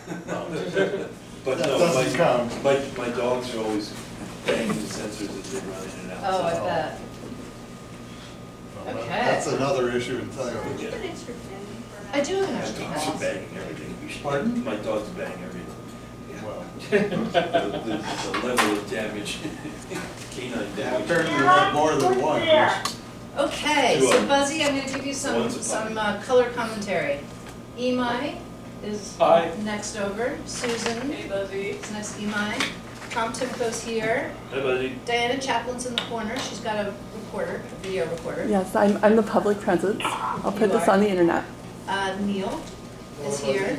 But That no, doesn't count. my dogs are always banging the sensors as they run in and out. Oh, I so- bet. Well, Okay. That's another issue entirely. Yeah. I do have an My extra dogs are pass. banging everything. Pardon? My dogs bang everything. Well, The level of damage, canine damage. apparently you have more than one. Okay, Two so of them. Buzzy, I'm gonna give you some One's a puppy. color commentary. Imai is Hi. next over. Susan Hey, Buzzy. is next to Imai. Tom Timko's here. Hi, buddy. Diana Chaplin's in the corner. She's got a recorder, a video recorder. Yes, I'm the public presence. I'll put You this are? on the internet. Neil is here.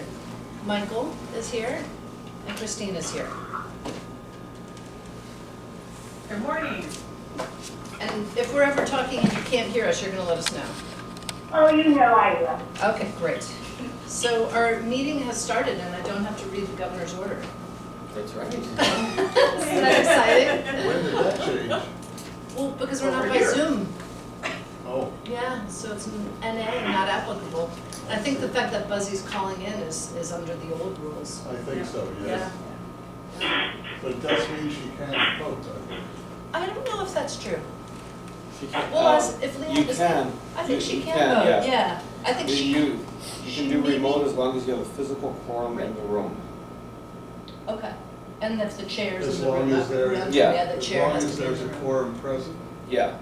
Michael is here. And Christine is here. Good morning. And if we're ever talking and you can't hear us, you're gonna let us know. Oh, you know I will. Okay, great. So our meeting has started and I don't have to read the governor's order. That's right. Isn't that exciting? When did that change? Well, because we're not Over by here. Zoom. Oh, Yeah, so it's NA, not applicable. I think the fact that Buzzy's calling in is under the old rules. I think so, yes. Yeah. But it does mean she can't vote, I think. I don't know if that's true. She can, Well, as if Leanne you is. can. I think she You can can, vote, yeah. yeah. I think she. You she can do maybe- remote as long as you have a physical quorum in the room. Okay. And if the chair's As in the room. long as there yeah, is- Yeah. Yeah, the chair has to be in As the long as there's a room. quorum present. Yeah.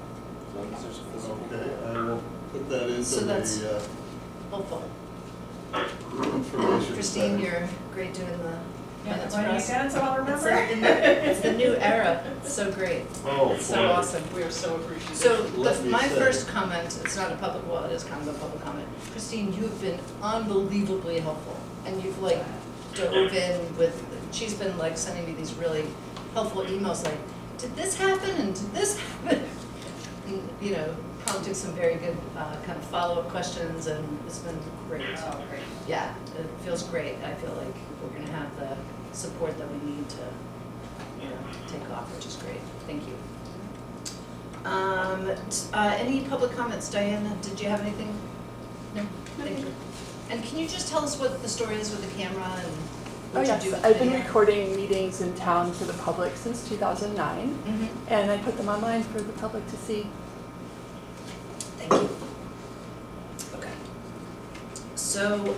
As long as there's a physical. Okay, I will put that So into that's- the Hopeful. information. Christine, center. you're great doing the Yeah, minutes when for you us. again, so I'll It's remember. it's the new era. It's so great. Oh, It's so boy. awesome. We are so appreciative. So Let me my say. first comment, it's not a public, well, it is kind of a public comment. Christine, you have been unbelievably helpful. And you've like dove in with, she's been like sending me these really helpful emails like, did this happen and did this happen? And, you know, prompting some very good kind of follow-up questions and it's been great. Oh, great. Yeah, it feels great. I feel like we're gonna have the support that we need to, you know, take off, which is great. Thank you. Any public comments? Diana, did you have anything? No? Thank you. And can you just tell us what the story is with the camera and Oh what yes, you do with I've been video? recording meetings in town for the public since 2009, Mhm. and I put them online for the public to see. Thank you. Okay. So,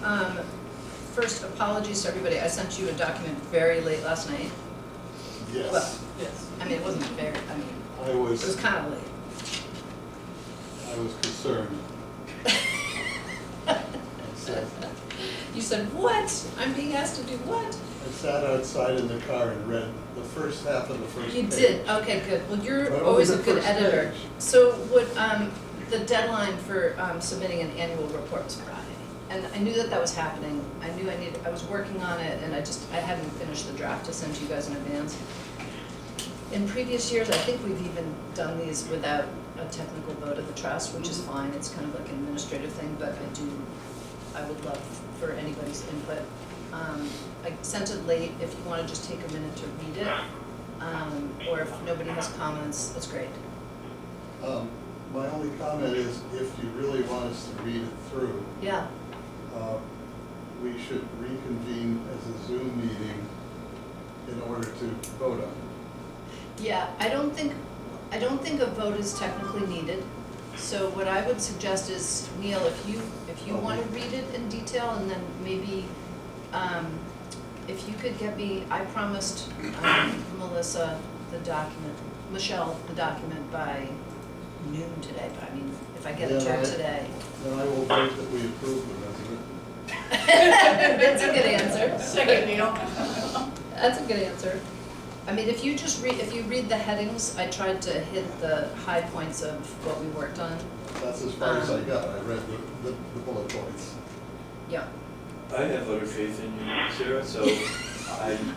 first, apologies to everybody. I sent you a document very late last night. Well, Yes, Yes. I mean, it wasn't very, I mean, I it was was kind of late. concerned. I said- You said, what? I'm being asked to do what? I sat outside in the car and read the first half of the first You page. did, okay, good. Well, you're But always a only the good first editor. page. So what, the deadline for submitting an annual report was Friday. And I knew that that was happening. I knew I was working on it and I hadn't finished the draft to send to you guys in advance. In previous years, I think we've even done these without a technical vote of the trust, which is fine. It's kind of like an administrative thing, but I would love for anybody's input. I sent it late. If you want to just take a minute to read it, or if nobody has comments, that's great. My only comment is, if you really want us to read it through, Yeah, we should reconvene as a Zoom meeting in order to vote on it. yeah, I don't think a vote is technically needed. So what I would suggest is, Neil, if you want to read it in detail, and then maybe, if you could get me, I promised Melissa the document, Michelle the document by noon today, but I mean, if I get it to her today. Then I will vote that we approve them as written. That's a good answer. Second, Neil. That's a good answer. I mean, if you read the headings, I tried to hit the high points of what we worked on. That's as far as I got. I read the bullet points. Yeah. I have utter faith in you, Sarah, so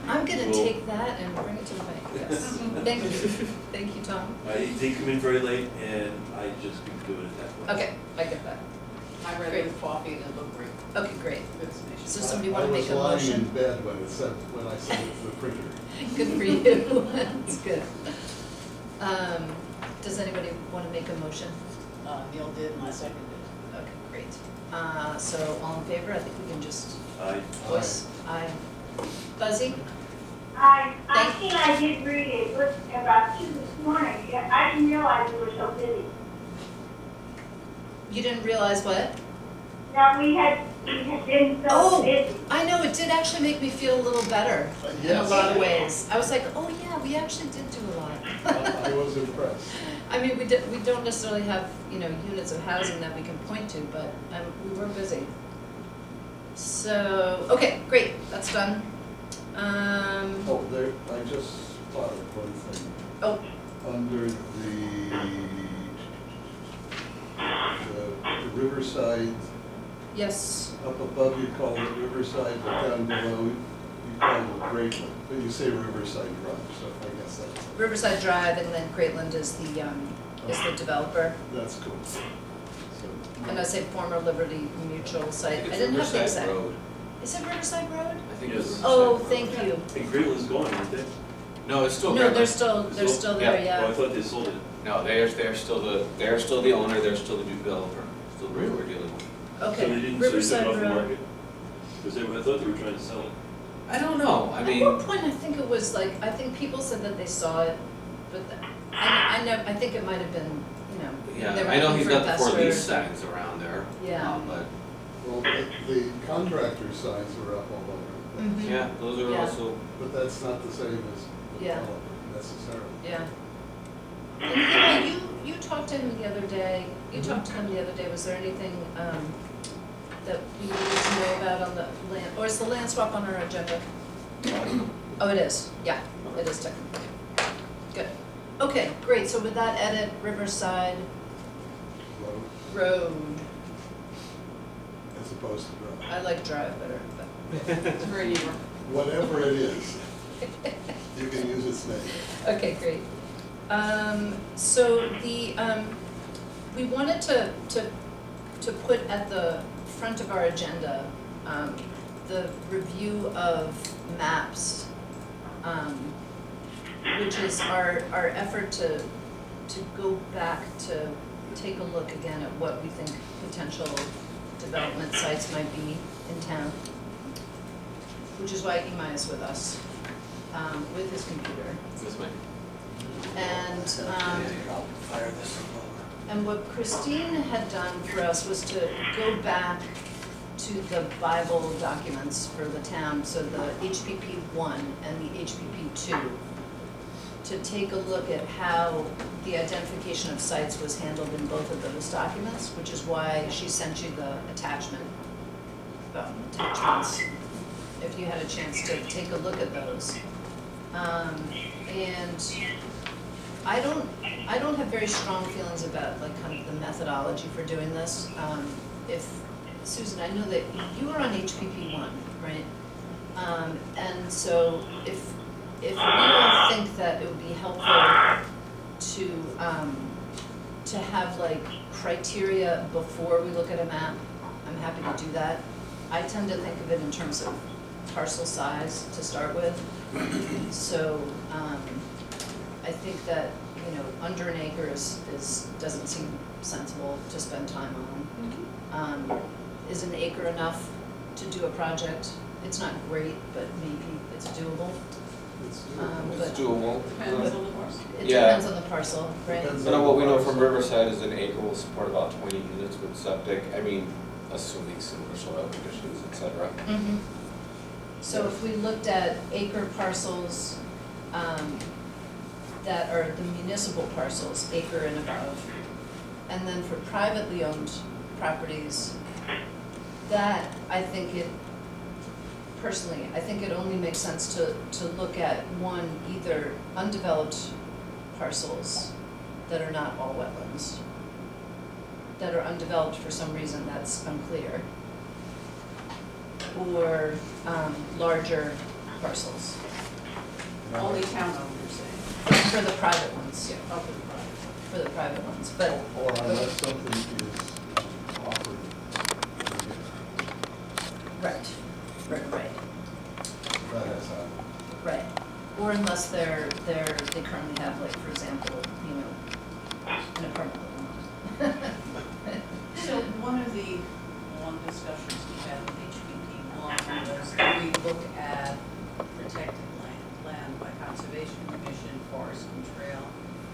I'm gonna will- take that and bring it to the bank, yes. Thank you. Thank you, Tom. They come in very late and I just could do it at that point. Okay, I get that. I read it with coffee and it looked great. Okay, great. Good information. So somebody wanna make a I was lying in motion? bed when I sent it to the printer. Good for you. That's good. Does anybody wanna make a motion? Neil did and I seconded. Okay, great. So all in favor, I think we can just I voice, aye. Buzzy? I Thank- think I did read it, it was about 2 this morning. Yeah, I didn't realize we were so busy. You didn't realize what? That we had been so Oh, busy. I know, it did actually make me feel a little better in a Yes. lot of ways. I was like, oh yeah, we actually did do a lot. I was impressed. I mean, we don't necessarily have, units of housing that we can point to, but we were busy. So, okay, great, that's done. Oh, there, I just thought of one thing. Oh, Under the Riverside, yes, up above you call it Riverside, but down below you call it Greatland. But you say Riverside Drive, so I guess Riverside Drive, and then Greatland is the developer. that's cool. So, And I say former Liberty Mutual site. I It's didn't have the Riverside exact. Road. Is it Riverside Road? I think Yes. it's Riverside Oh, Road. thank you. Hey, Greatland's going, aren't they? No, it's still No, Greatland. they're still there, Oh, I yeah. thought they sold it. No, they're still the owner, they're still the developer, still the we're dealing with. So they Okay, didn't, so they took Riverside it off the Road. market? Because I thought they were trying to sell it. I don't know, I At mean, one point, I think it was like, I think people said that they saw it, but I think it might have been, yeah, they were I know looking he's for got the for lease investors. signs around there. Yeah. But, well, the contractor signs are up all over. Mhm. yeah, those are Yeah. also, But that's not the same as the Yeah. developer necessarily. Yeah. And you talked to him the other day, talked to him the other day, was there anything, that we needed to know about on the land, or is the land swap on our agenda? Oh, it is, yeah, it is technically. Good. Okay, great, so with that edit, Riverside Road Road, as opposed to drive. I like drive better, but, It's very neat. Whatever it is, you can use its name. okay, great. So we wanted to put at the front of our agenda, the review of maps, which is our effort to go back to take a look again at what we think potential development sites might be in town. Which is why Imai is with us, with his computer. this might. And what Christine had done for us was to go back to the Bible documents for the town, so the HPP 1 and the HPP 2, to take a look at how the identification of sites was handled in both of those documents, which is why she sent you the attachments, if you had a chance to take a look at those. And I don't have very strong feelings about like kind of the methodology for doing this. If, Susan, I know that you were on HPP 1, right? And so if we all think that it would be helpful to have like criteria before we look at a map, I'm happy to do that. I tend to think of it in terms of parcel size to start with. So I think that, under an acre doesn't seem sensible to spend time on. Is an acre enough to do a project? It's not great, but maybe it's doable. It's But It's doable. Depends on the parcel. it Yeah. depends on the parcel, right? Depends. So now what we know from Riverside is an acre will support about 20 units with septic, I mean, assuming similar soil conditions, et cetera. Mhm. So if we looked at acre parcels, that are the municipal parcels, acre and above, and then for privately owned properties, that, I think it only makes sense to look at one, either undeveloped parcels that are not all wetlands, that are undeveloped for some reason that's unclear, or larger parcels, Only town owned, you're saying? for the private ones, Yeah, up to the private. for the private ones, but, Or unless something is offered. right. That has happened. Right, or unless they currently have, like, for example, an apartment building. So one of the long discussions we had with HPP 1 was, do we look at forest and trail.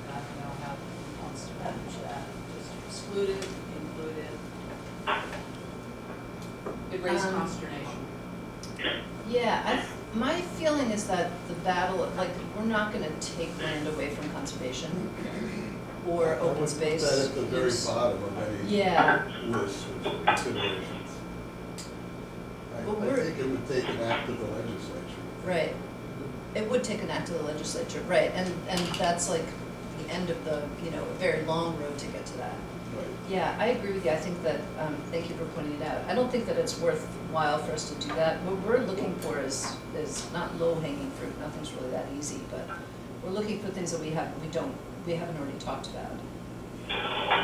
I don't know how he wants to manage that, just excluded, included. It raised consternation. Yeah, my feeling is that the battle, like, we're not gonna take land away from conservation or I open would space. put that at the very use. bottom of any Yeah, list of considerations. Well, I we're- think it would take an act of the legislature. right. It would take an act of the legislature, right, and that's like the end of the, you know, a very long road to get to that. Right. Yeah, I agree with you. I think that, thank you for pointing it out. I don't think that it's worthwhile for us to do that. What we're looking for is not low-hanging fruit, nothing's really that easy, but we're looking for things that we haven't already talked about.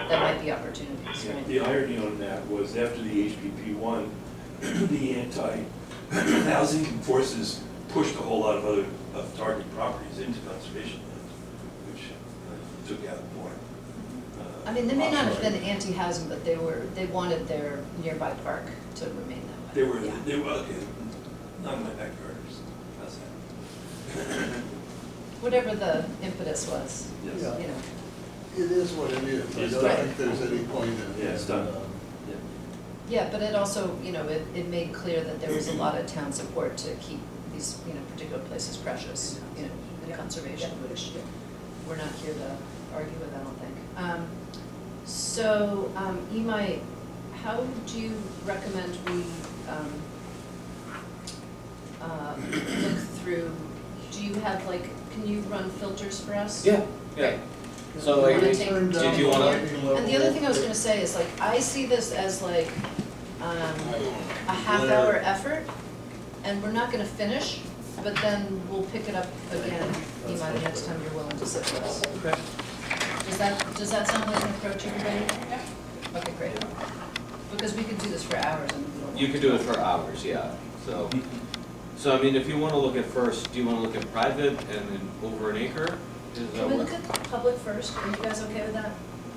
That might be opportunities, right? The irony on that was after the HPP won, the anti-housing forces pushed a whole lot of other target properties into conservation land, which took out more. I mean, they may not have been anti-housing, but they wanted their nearby park to remain that way. They were, okay, not in my backyard, how's that? Whatever the impetus was, Yes. Yeah. you know. It is what it is. I It's don't done. think there's any point in. Yeah, it's done. Yeah. Yeah, but it also, you know, it made clear that there was a lot of town support to keep these, you know, particular places precious, you know, in conservation, which we're not here to argue with, I don't think. So, Imai, how do you recommend we look through, do you have like, can you run filters for us? Yeah, yeah. So like, Wanna take- did you wanna? And the other thing I was gonna say is like, I see this as like, a half-hour effort, and we're not gonna finish, but then we'll pick it up again, Imai, the next time you're willing to sit with us. Okay. Does that sound like an approach, everybody? Yeah. Okay, great. Because we could do this for hours and we don't. You could do it for hours, yeah, so. So I mean, if you wanna look at first, do you wanna look at private and then over an acre? Is that Can we what? look at public first? Are you guys okay with that?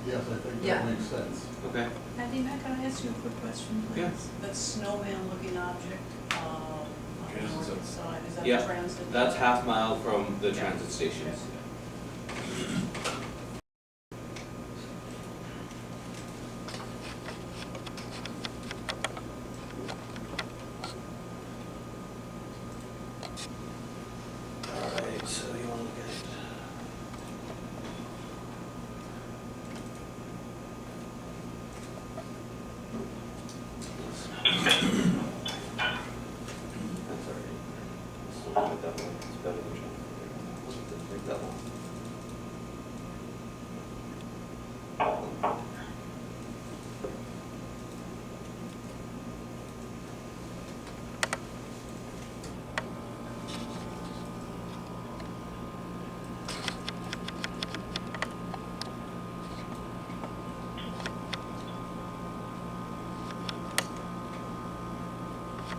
Yes, I think Yeah. that makes sense. Okay, Patty, can I ask you a quick question, please? Yeah. That snowman-looking object, on the Transit north zone. side, is that Yeah, transit? that's half mile from the transit stations. Alright, so you wanna look at That's already, let's look at that one, it's better than trying to make that one.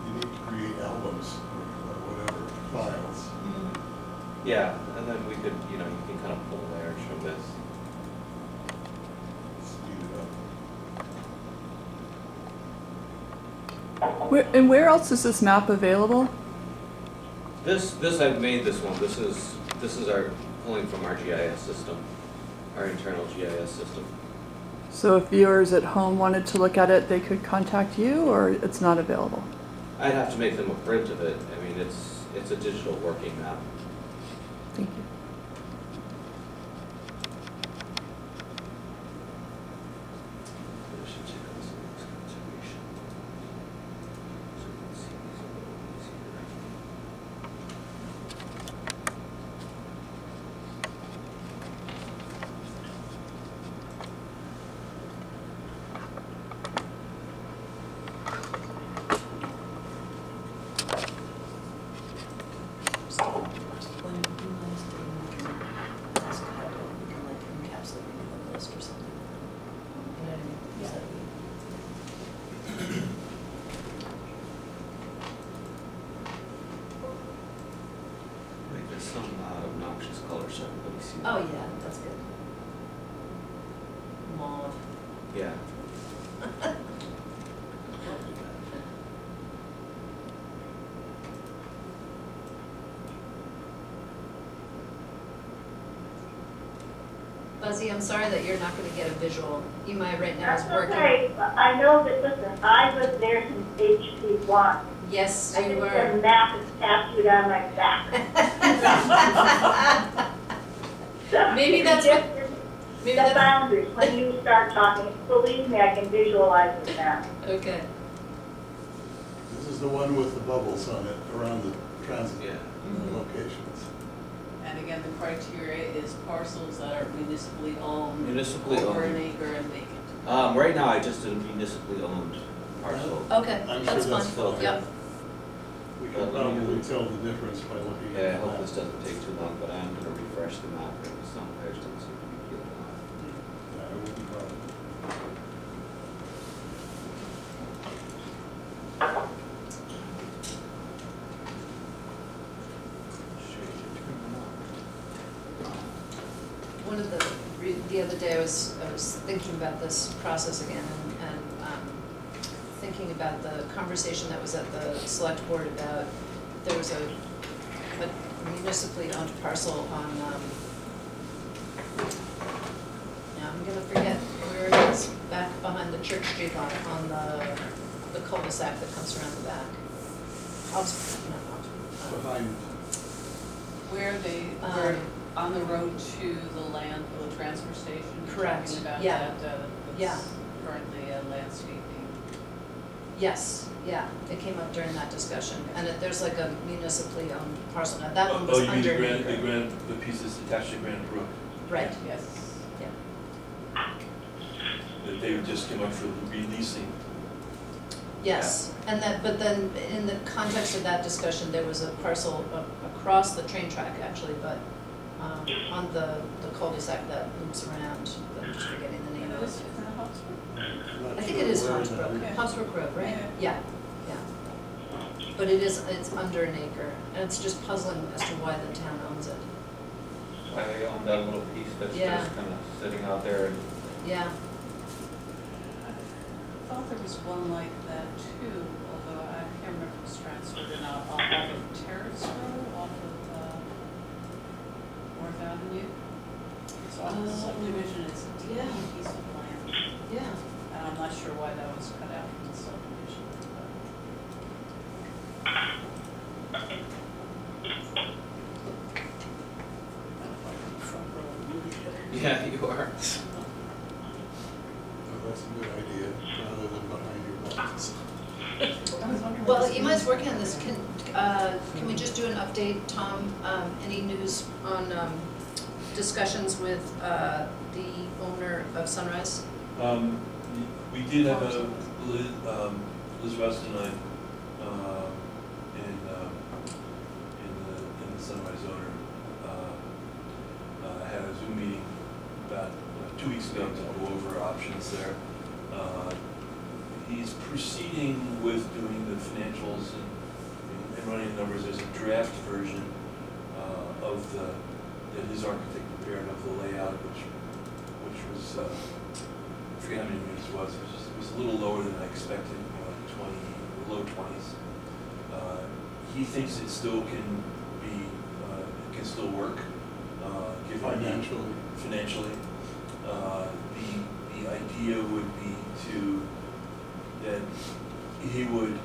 You need to create albums or whatever, files. Yeah, and then we could, you know, you can kind of pull layers from this. Speed it up. Where else is this map available? This I've made this one, this is our, pulling from our GIS system, our internal GIS system. So if viewers at home wanted to look at it, they could contact you, or it's not available? I'd have to make them a print of it, I mean, it's a digital working map. Thank you. I should check out some of this conservation. So you can see these a little easier. When Imai's doing like, ask how to, we can like encapsulate it in a list or something. You know what I mean? Is that- Make this some obnoxious color so everybody sees. Oh, yeah, that's good. Mauve. Yeah. Buzzy, I'm sorry that you're not gonna get a visual. Imai right now is That's working. okay. I know that, listen, I was there since HP1. Yes, I you didn't were. get a map that's tattooed on my back. So Maybe you that's get what- the Maybe that's, boundaries. When you start talking, believe me, I can visualize it now. okay. This is the one with the bubbles on it around the transit Yeah. locations. And again, the criteria is parcels that are municipally owned. Municipally Over an owned. acre and vacant. Right now, I just did a municipally owned parcel. Okay, I'm that's sure that's fine. filtered. Yep. We can probably tell the difference by looking Yeah, I at hope that. this doesn't take too long, but I am gonna refresh the map, because some pairs don't seem to be peeling off. Yeah, it wouldn't bother. One of the other day I was thinking about this process again and thinking about the conversation that was at the select board about, there was a municipally owned parcel on, now I'm gonna forget where it is, back behind the Church Street lot on the cul-de-sac that comes around the back. Behind, Where they, were on the road to the land for the transfer station. You're Correct. Talking about Yeah. that, Yeah. that's currently landscaping. Yes, yeah, it came up during that discussion, and there's like a municipally owned parcel, now that one was Oh, you mean under the an Grand, acre. the pieces attached to Granite Brook, Right, Yes. yeah, that they just came up for releasing. yes, and that, but then in the context of that discussion, there was a parcel across the train track actually, but on the cul-de-sac that loops around, I'm just forgetting the name of Is it. that Hawksburg? not I think sure it is where that Hawksbrook, is. Yeah. Hawksbrook Road, right? Yeah. Yeah, but it's under an acre, and it's just puzzling as to why the town owns it. Why they own that little piece that's Yeah. just kind of sitting out there and Yeah, I thought there was one like that too, although I can't remember if it was transferred or not, off of Terrace Road, off of North Avenue. So off the subdivision, it's a yeah. teeny piece of land, yeah. and I'm not sure why that was cut out from the subdivision. Front row movie theater. yeah, you are. Oh, that's a good idea, rather than behind your backs. Well, Imai's working on this, can we just do an update, Tom? Any news on discussions with the owner of Sunrise? We did have Liz Weston and I, in the Sunrise owner, had a Zoom meeting about 2 weeks ago to go over options there. He's proceeding with doing the financials and running the numbers. There's a draft version that his architect prepared of the layout, which was, I forget how many minutes it was. It was a little lower than I expected, low 20s. He thinks it still can be, it can still work, given financially. The idea would be that he would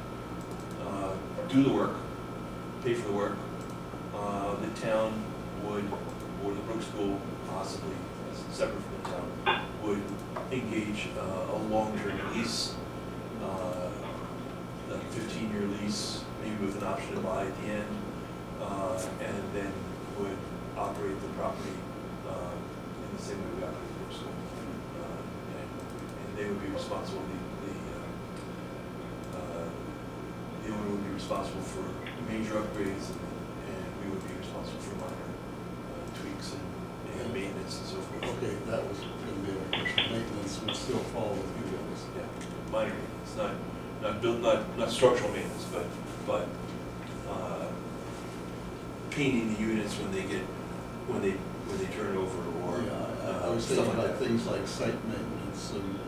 do the work, pay for the work. The town would, or the Brook School possibly, separate from the town, would engage a long-term lease, like a 15-year lease, maybe with an option to buy at the end, and then would operate the property in the same way we operate the Brook School. And they would be responsible, the owner would be responsible for major upgrades, and we would be responsible for minor tweaks and maintenance and so forth. Okay, that was gonna be my question, maintenance would still fall with you guys. Yeah, minor maintenance, not structural maintenance, but painting the units when they turn over, or Yeah, I was stuff thinking like about that. things like site maintenance and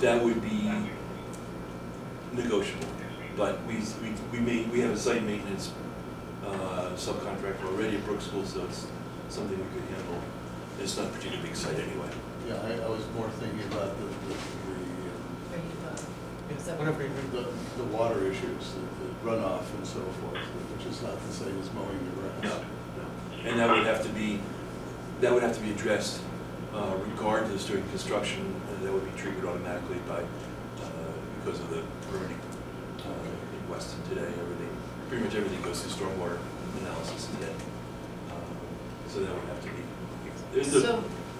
That would be negotiable, but we have a site maintenance subcontractor already at Brook School, so it's something we could handle It's not a particularly big site anyway. Yeah, I was more thinking about Whatever you the water issues, the runoff and so forth, which is not the same as mowing the No, grass. no. And that would have to be addressed regardless during construction, and that would be triggered automatically by, because of the permitting in Weston today. Pretty much everything goes through stormwater analysis today. So that would have to be,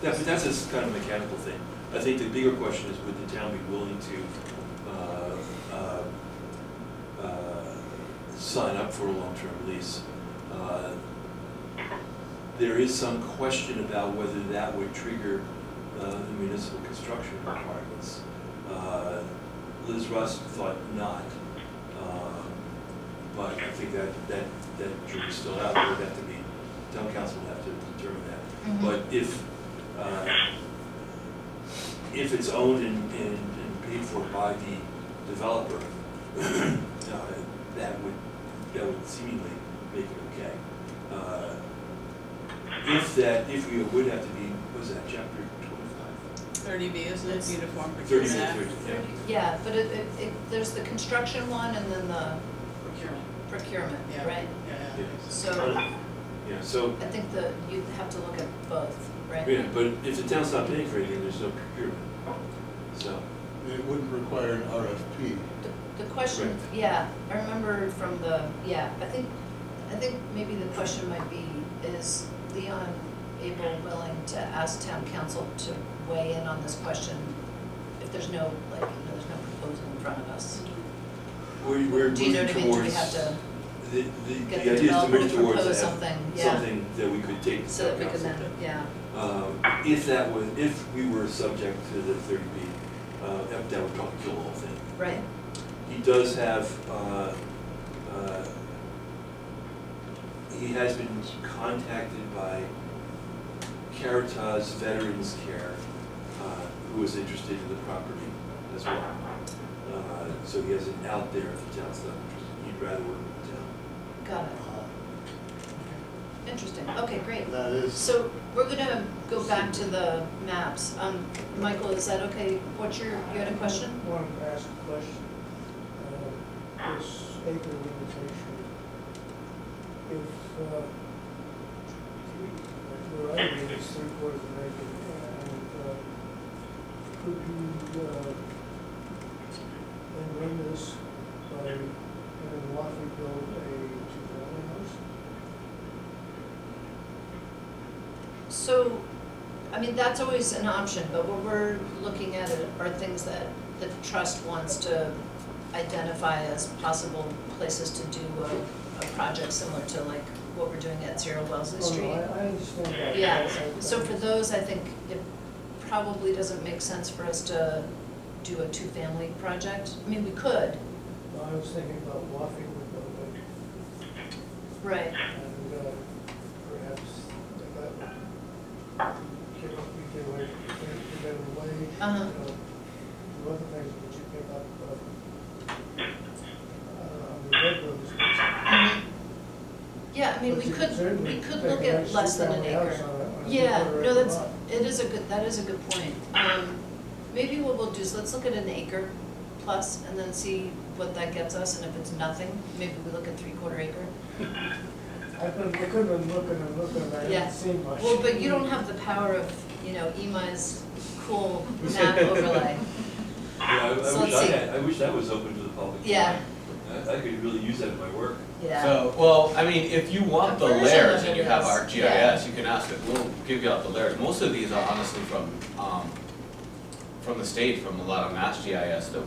but that's a kind of mechanical thing. I think the bigger question is, would the town be willing to sign up for a long-term lease? There is some question about whether that would trigger the municipal construction requirements. Liz Russ thought not, but I think that jury's still out. It would have to be, town council would have to determine that. Mhm. But if it's owned and paid for by the developer, that would seemingly make it okay. If we would have to be, what was that, chapter 25? 30B, isn't it, It's Uniform 30, Procurement Act? 30, yeah. Yeah, but there's the construction one and then the Procurement. procurement, Yeah. right? Yeah. So Yeah, so, I think you'd have to look at both, right? yeah, but if the town's not paying for anything, there's no procurement. So, It wouldn't require an RFP. The question, Correct. yeah, I remember from I think maybe the question might be, is Leon able, willing to ask town council to weigh in on this question if there's no, there's no proposal in front of us? we're Do you know moving what I mean? Do we towards, have to the get idea the is to developer move to towards propose that, something? Yeah, something that we could take to so that town we can council. then, yeah, If we were subject to the 30B, that would probably kill the whole thing. right, He does have, he has been contacted by Caritas Veterans Care, who is interested in the property as well. So he has an out there if the town's not interested. He'd rather work with the town. got it, interesting, okay, great. That is, So we're gonna go back to the maps. Michael, is that okay? You had a question? Wanted to ask a question. This acre limitation, if, where I live is 3/4 of an acre, and, could you, then run this by having Watley build a two-family house? So, I mean, that's always an option, but what we're looking at are things that the trust wants to identify as possible places to do a project similar to like what we're doing at 0 Wellesley Oh, no, Street. I understand that. Yeah, so for those, I think it probably doesn't make sense for us to do a two-family project. I mean, we could, No, I was thinking about Watley would build it, right, and, perhaps that we get away, get away, Uh-huh. do other things that you pick up, on the red roads. Mhm. Yeah, I mean, But we you could certainly look take a at nice less than an two-family acre. house on a Yeah, two-quarter no, acre that lot. is a good point. Maybe what we'll do is let's look at an acre plus and then see what that gets us, and if it's nothing, maybe we look at 3/4 acre. I could have been looking and I Yeah. didn't see much. Well, but you don't have the power of, Imai's cool map overlay. Yeah, So let's see. I wish that was open to the public. Yeah. I could really use that in my work. Yeah, So, well, I mean, if you want the A version layers of and it you have is, our yeah. GIS, you can ask it, we'll give you out the layers. Most of these are honestly from the state, from a lot of Mass GIS that,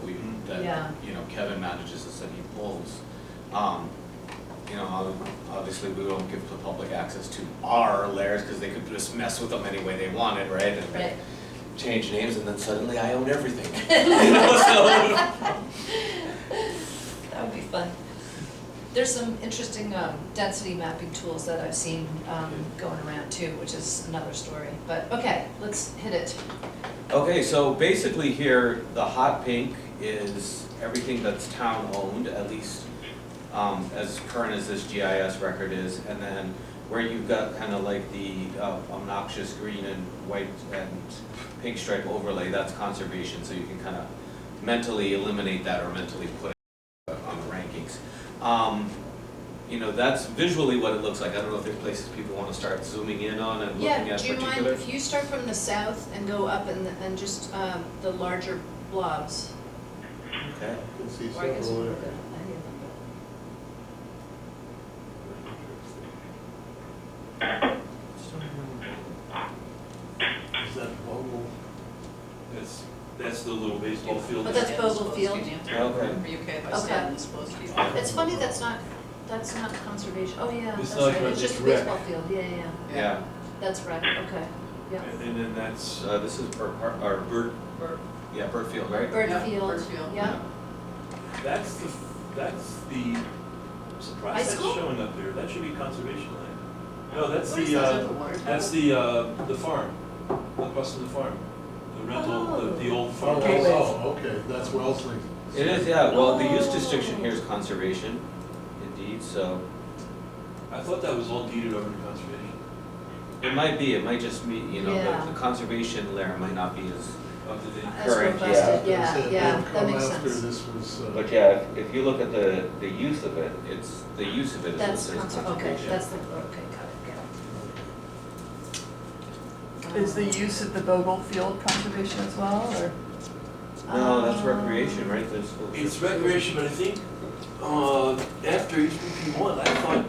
Yeah. Kevin manages this and he pulls. Obviously, we won't give the public access to our layers, because they could just mess with them any way they wanted, right? And right. change names, and then suddenly I own everything. So. That would be fun. There's some interesting density mapping tools that I've seen going around too, which is another story. But okay, let's hit it. Okay, so basically here, the hot pink is everything that's town-owned, at least as current as this GIS record is, and then where you've got kind of like the obnoxious green and white and pink stripe overlay, that's conservation, so you can kind of mentally eliminate that or mentally put it on the rankings. You know, that's visually what it looks like. I don't know if there's places people want to start zooming in on and looking Yeah, at do you mind particular. if you start from the south and go up and just the larger blobs? Okay. You can see Or I guess several we're there. good. I hear Is that Vogel? That's the little baseball field. But that's Bogle Field. Okay. Are you okay if I Okay. stand this close to you? them. It's funny, that's not conservation. Oh, yeah, It's that's not, right. but It's just it's a rec. baseball field. Yeah. Yeah. That's right, okay. Yeah. And then that's This is or Bird, yeah, Bird Field, right? Bird Yeah, Field, Bird Field. yeah. that's the, I'm surprised High that's school? showing up there. That should be conservation land. No, that's What is the, that, the water that's the farm, across from the farm. The rental, Oh. the old Oh, farm. okay, that's Wellesley. It is, yeah. Well, the use Oh. restriction here is conservation, indeed. So I thought that was all deeded over to conservation. it might be. It might just be. You know, Yeah. the conservation layer might not be as. Up to date. As Correct, robust, yeah. that makes After sense. this was, But yeah, if you look at the use of it, it's the use of it is That's what says okay, conservation. that's the, okay, got it. Is the use of the Bogle Field conservation as well, or? No, that's recreation, right? There's It's recreation, but I think, after HPP one, I thought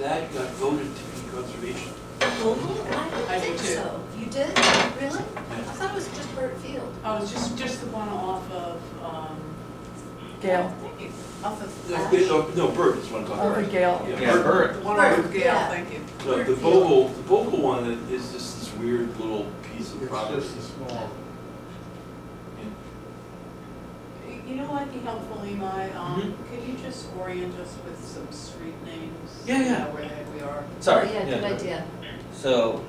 that got voted to be conservation. Bogle? I I do think too. so. You did? Really? I thought it was just Bird Field. Oh, it's just the one off of, Gale, Off of No, Flash? no, Bird is what I'm talking oh, about. a Gale. Yeah, the Bird. one off of Bird, Gale, yeah. thank you. No, Bird the Field. Bogle one is just this weird little piece of it's property. just a small, You know what would be helpful, Imai? Mhm. Could you just orient us with some street names? Yeah, yeah. You know, where the heck we are? Sorry. Oh, yeah, good idea. So,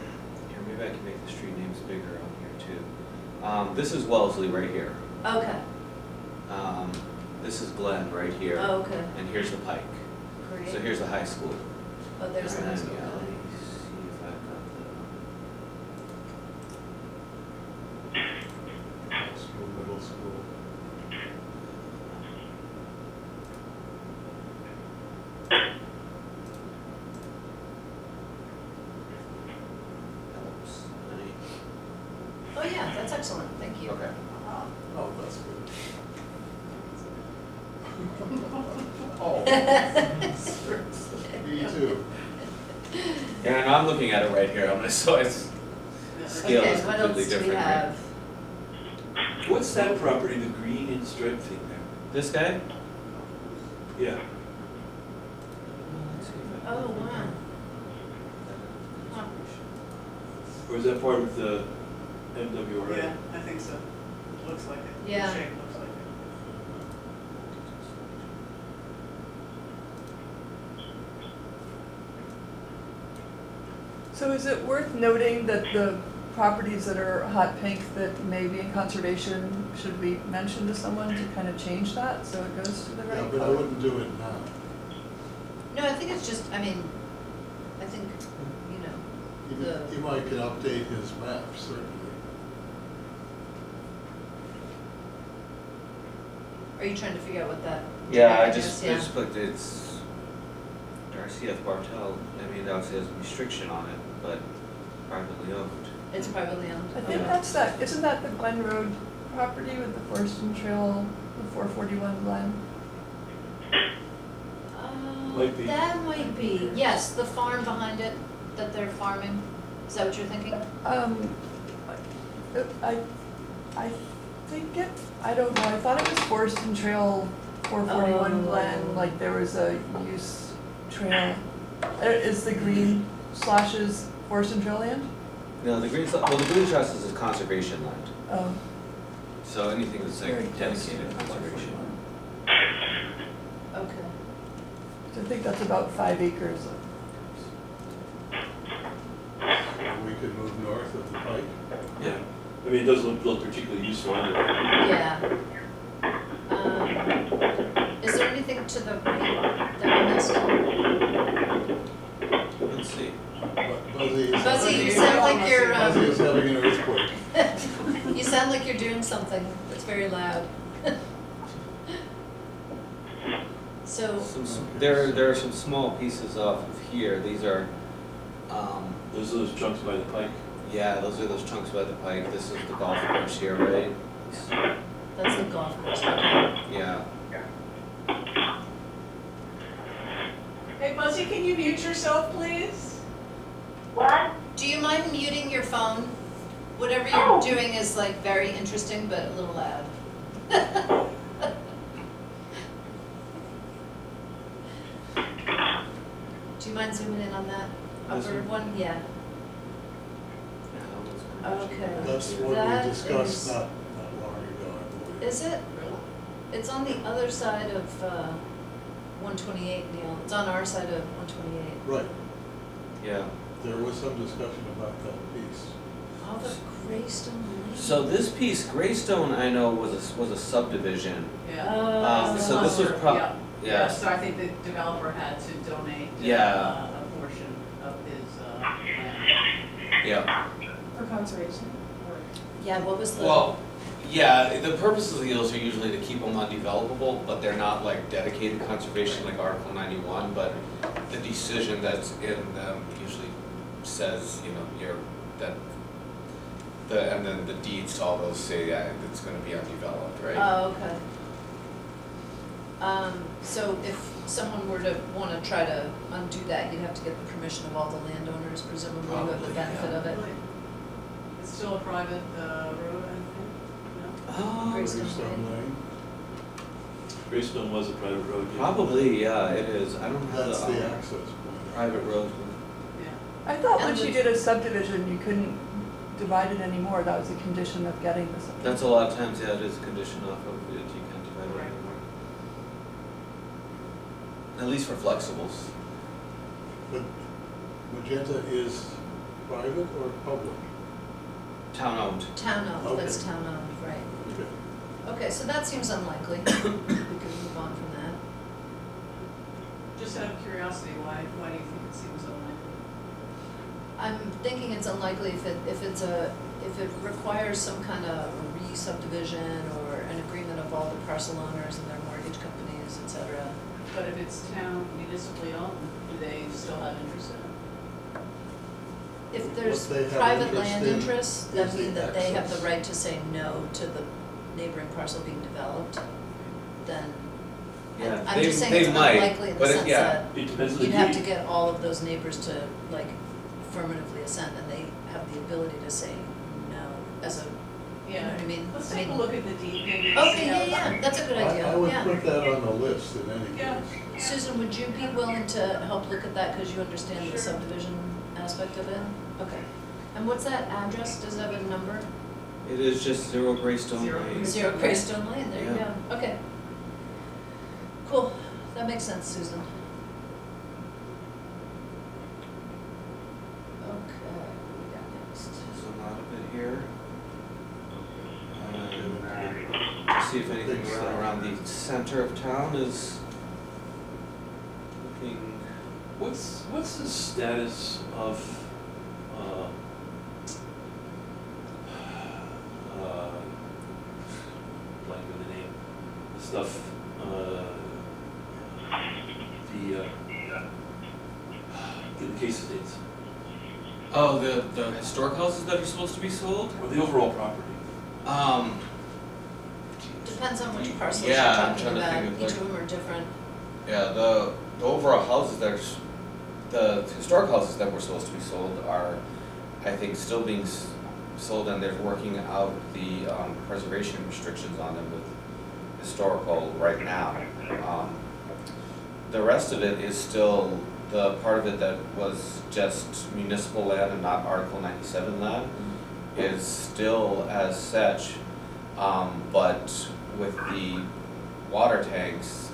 here, maybe I can make the street names bigger on here too. This is Wellesley right here. Okay, This is Glen right here. oh, okay, And here's the Pike. great. So here's the high school. Oh, there's the And then, next yeah, one. let me see if I've got school, middle school. the, oops, Oh, yeah, that's excellent, thank you. okay. Oh, that's good. Oh, me too. Yeah, and I'm looking at it right here, I'm gonna, so it's, scale Okay, is what completely else do we different, right? have? What's that property, the green and striped thing there? This guy? Yeah. Let's see if I Oh, can- wow. Huh. Or is that part of the MWRA? Yeah, I think so. Looks like it. Yeah. The shape looks like it. So is it worth noting that the properties that are hot pink that may be in conservation, should we mention to someone to kind of change that so it goes to the Yeah, right but I color? wouldn't do it now. No, I think it's just, I mean, I think, you know, He might could update his map, certainly. are you trying to figure out what that? Yeah, I guess, just yeah. put it's Darcy F. Bartel, I mean, obviously has a restriction on it, but privately owned. It's privately owned. I think Okay. that's that, isn't that the Glen Road property with the Forston Trail, the 441 Glen? Might be. That might be, yes, the farm behind it that they're farming. Is that what you're thinking? I think it, I don't know, I thought it was Forston Trail 441 Oh. Glen, like there was a use trail. Is the green slashes Forston Trail land? No, the green, well, the green trust is a conservation land, Oh. so anything that's like Very close to dedicated to conservation. 441. Okay. So I think that's about 5 acres. We could move north of the Pike. Yeah. I mean, it doesn't look particularly useful either. Yeah. Is there anything to the right that we missed? Let's see. sound like you're doing something that's very loud. So, There are some small pieces off of here, these are, Those are those chunks by the pike. yeah, those are those chunks by the pike, this is the golf course here, right? that's the golf course, okay. Yeah, Hey Buzzy, can you mute yourself, please? What? Do you mind muting your phone? Whatever you're doing is like very interesting, but a little loud. Do you mind zooming in on that This upper one? one? Yeah. Okay. That's what That we discussed is- not long ago, I believe. Is it? It's on the other side of 128, Neil. It's on our side of 128. Right, yeah. there was some discussion about that piece. Oh, the Greystone Lane. So this piece, Greystone, I know was a subdivision. Yeah. Oh. So this was Yeah. yeah. So I think the developer had to donate Yeah. a portion of his land. Yeah. For conservation, or? Yeah, what was the? Well, yeah, the purpose of the deals are usually to keep them undevelopable, but they're not like dedicated conservation like Article 91, but the decision that's in them usually says, you know, and then the deeds to all those say that it's gonna be undeveloped, right? Oh, okay. So if someone were to wanna try to undo that, you'd have to get the permission of all the landowners, presumably, who have the Probably, benefit yeah. of it. It's still a private road, I think, Oh, Greystone Greystone Lane, Greystone was a private road. yeah. probably, yeah, it is. I don't have that's the the access point. private road. no? Yeah. I thought And once you the- did a subdivision, you couldn't divide it anymore, that was a condition of getting the subdivision. That's a lot of times, yeah, it is a condition off of it, you can't divide it Right. anymore. At least for flexibles. But Magenta is private or public? Town owned. Town owned, that's Okay. town owned, right. Okay. Okay, so that seems unlikely. We could move on from that. Just out of curiosity, why do you think it seems unlikely? I'm thinking it's unlikely if it requires some kind of re-subdivision or an agreement of all the parcel owners and their mortgage companies, et cetera. But if it's town municipally owned, do they still have interest in it? If there's What they have private interest land in interests, that is mean the that they have access. the right to say no to the neighboring parcel being developed, then Yeah, I'm just saying they it's might, unlikely in the but sense yeah. that It depends on the you'd have to deed. get all of those neighbors to like affirmatively assent, and they have the ability to say no as a, you know what I mean? Let's I take a mean- look at the deed maybe. and Okay, see yeah, how- yeah, that's a good idea, I would yeah. put that on the list in any Yeah. case. Susan, would you be willing to help look at that, cause you understand the Sure. subdivision aspect of it? Okay, and what's that address, does it have a number? It is just 0 Greystone Zero Lane. Greystone. 0 Greystone Lane, there you Yeah. go, okay. Cool, that makes sense, Susan. Okay, what do we got next? There's a lot of it here. To see if anything Big around the center of town is looking. What's the status of, blank on the name, the stuff, the case estates, Oh, the historic houses that are supposed to be sold? or the overall property? Depends on which parcels you're Yeah, I'm talking trying to about, think of, each like- of them are different. Yeah, the overall houses that are, the historic houses that were supposed to be sold are, I think, still being sold, and they're working out the preservation restrictions on them with historical right now. The rest of it is still the part of it that was just municipal land and not Article 97 land is still as such, but with the water tanks,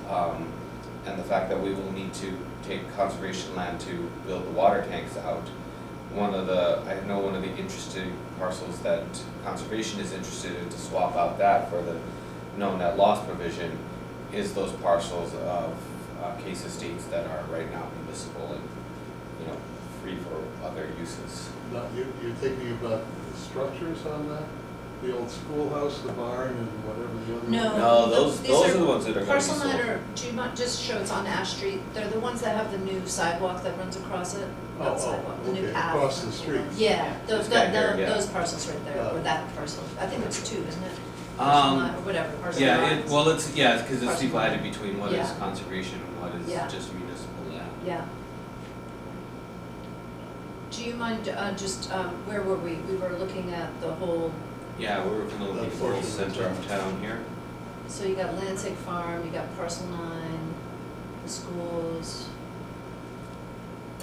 and the fact that we will need to take conservation land to build the water tanks out. I know one of the interesting parcels that conservation is interested in to swap out that for the no net loss provision is those parcels of case estates that are right now municipal and, you know, free for other uses. Now, you're thinking about the structures on that? the old schoolhouse, the barn, and whatever the other one? No. No, those these are the ones that are gonna be Parcel sold. 9 are, do you mind, just show it's on Ash Street, they're the ones that have the new sidewalk that runs across it, not Oh, sidewalk, the new okay, path. across the street. Yeah, those, This guy here, yeah. those parcels right there, Got or it. that parcel, I think it's 2, isn't it? Parcel 9, or whatever, parcel 9. Yeah, it's because it's Parcel divided between what is Yeah. conservation and what is Yeah. just municipal land. Yeah. Do you mind, where were we? We were looking at the whole, Yeah, we were gonna look at the whole That portion of center of town. town here. so you got Lansing Farm, you got Parcel 9, the schools,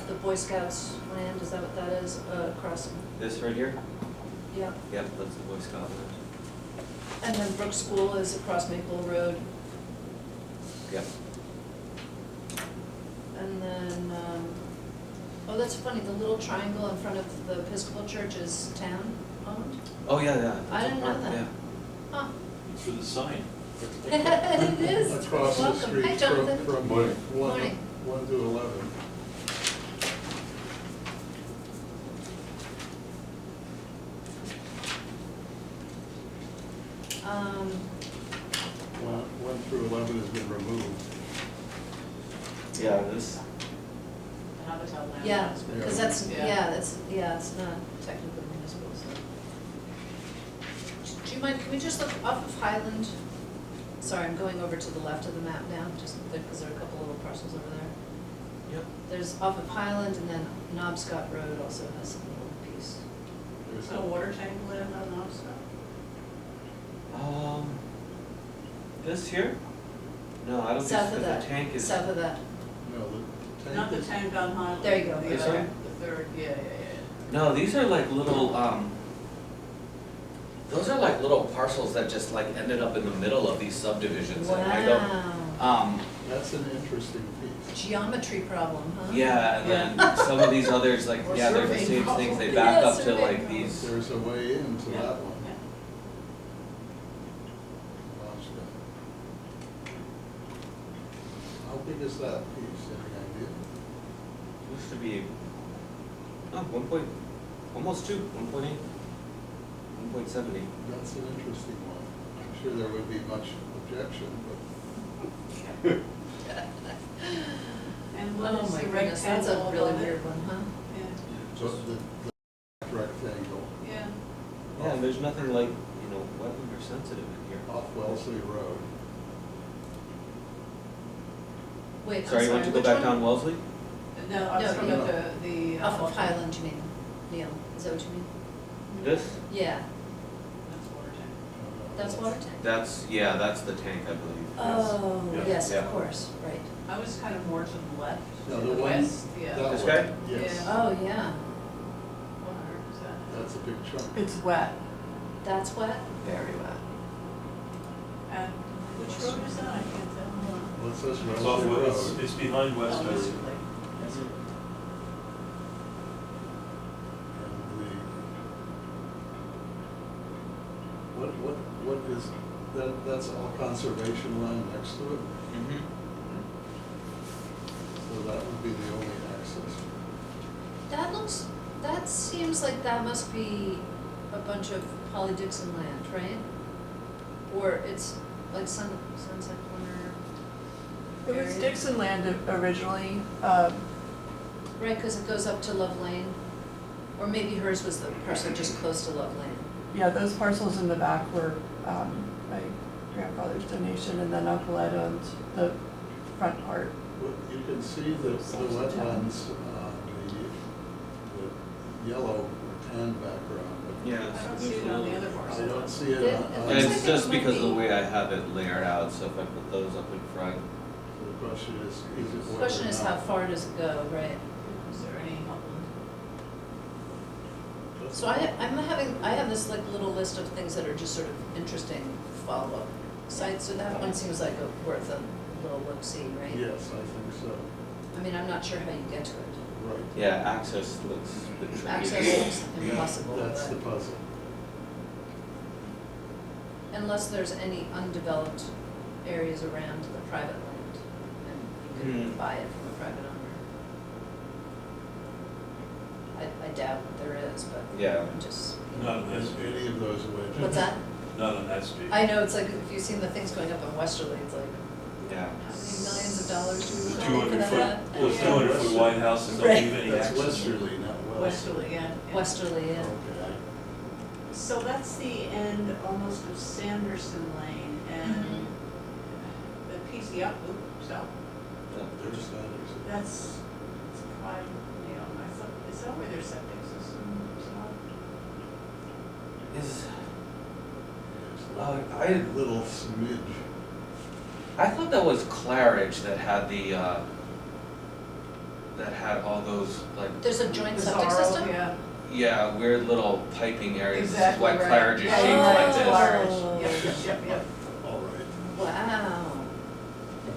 the Boy Scouts land, is that what that is, across, This right here? yeah. Yep, that's the Boy Scout land. And then Brook School is across Maple Road, Yep. and then, oh, that's funny, the little triangle in front of the Episcopal Church is town owned? Oh, yeah. I didn't know that. Yeah. Huh. It's for the sign. It is. Across the Welcome. street Hi, Jonathan. from Morning. Morning. 1 to 11. Um, 1 through 11 has been removed. Yeah, this, The Habitat land. yeah, has been- because that's, Yeah. yeah, it's not technically municipal, so. Do you mind, can we just look off of Highland? Sorry, I'm going over to the left of the map now, just because there are a couple little parcels over there. yep. There's off of Highland, and then Knobscott Road also has a little piece. There's So water tank land on Knobscott? This here? No, I don't think, South of because that, the tank is. south of that. No, the tank Not the is- tank on Highland. There you go. The This other, one? the third, yeah. No, these are like little, those are like little parcels that just like ended up in the middle of these subdivisions. And I don't, Wow, That's an interesting piece. geometry problem, huh? yeah, and then some of these others, like, Or yeah, they're the surveying same problem. things, they back Yeah, up to surveying like problem. these. There's a way into Yeah. that one. Yeah. How big is that piece, any idea? Used to be, almost 1.8, 1.70. That's an interesting one. I'm sure there would be much objection, but And what Oh is my the goodness, that's a rectangle really above it? weird one, huh? Yeah, just the rectangle yeah. Yeah, and there's nothing like, wetland or sensitive in here. off Wellesley Road. Wait, I'm Sorry, you want to go which back one? down Wellesley? No, I was No, talking no. about the. Off of Highland, you mean, Neil, is that what you mean? This? Yeah, That's water tank. that's water tank. That's the tank, I believe. Oh, Yeah. yes, Yeah. of course, right. I was kind of more to the left, No, to the the one- west, yeah. That This one, guy? Yes, Yeah. Oh, yeah, 100%. that's a big chunk. It's wet, that's wet? very wet. And which road is that? I can't tell. What's this, It's off, Wellesley it's, Road? it's behind Oh, Weston. Westerly. And what is, that's all conservation land next to it? Mm-hmm. So that would be the only access. That seems like that must be a bunch of Polly Dixon land, right? Or it's like Sunset Corner. It was area? Dixon land originally, Right, because it goes up to Love Lane, or maybe hers was the parcel just close to Love Lane. yeah, those parcels in the back were, my grandfather's donation, and then Uncle Ed owned the front part. What, you can see the wetlands on the yellow or tan background, but Yeah. I don't see it on the other parcel. I don't see it It on, looks And like it's it just might because of the be- way I have it layered out, so if I put those up in front. the question is it The whether question or is not- how far does it go, right? Is there any upland? So I have this like little list of things that are just sort of interesting follow-up sites, so that one seems like worth a little look-see, right? Yes, I think so, I mean, I'm not sure how you get to it. right. Yeah, access looks a bit tricky. Access looks impossible, That's the but puzzle. unless there's any undeveloped areas around the private land, and you can buy it from a private owner. I doubt there is, but Yeah. I'm just, Not on that Is street, any of those wedges? what's that? not on that street. I know, it's like, if you've seen the things going up on Westerly, it's like, Yeah. how many millions of dollars do we The pay two for hundred that? foot, those Yeah. 200-foot wide houses don't Right. leave any That's access. westerly, not west. Westerly, yeah. Westerly, yeah. Okay, So that's the end almost of Sanderson Lane and the PC up, so there's Sanderson. that's prime, you know, I thought, is that where their septic system is? Is, It's I, a little smidge. I thought that was Claridge that had the, that had all those, like, There's a joint septic Bizarro, system? Yeah. yeah, weird little piping areas. Exactly Like right. Claridge is Yeah, shaped yeah, like it's this. Claridge. Yep, yep. All right. Wow,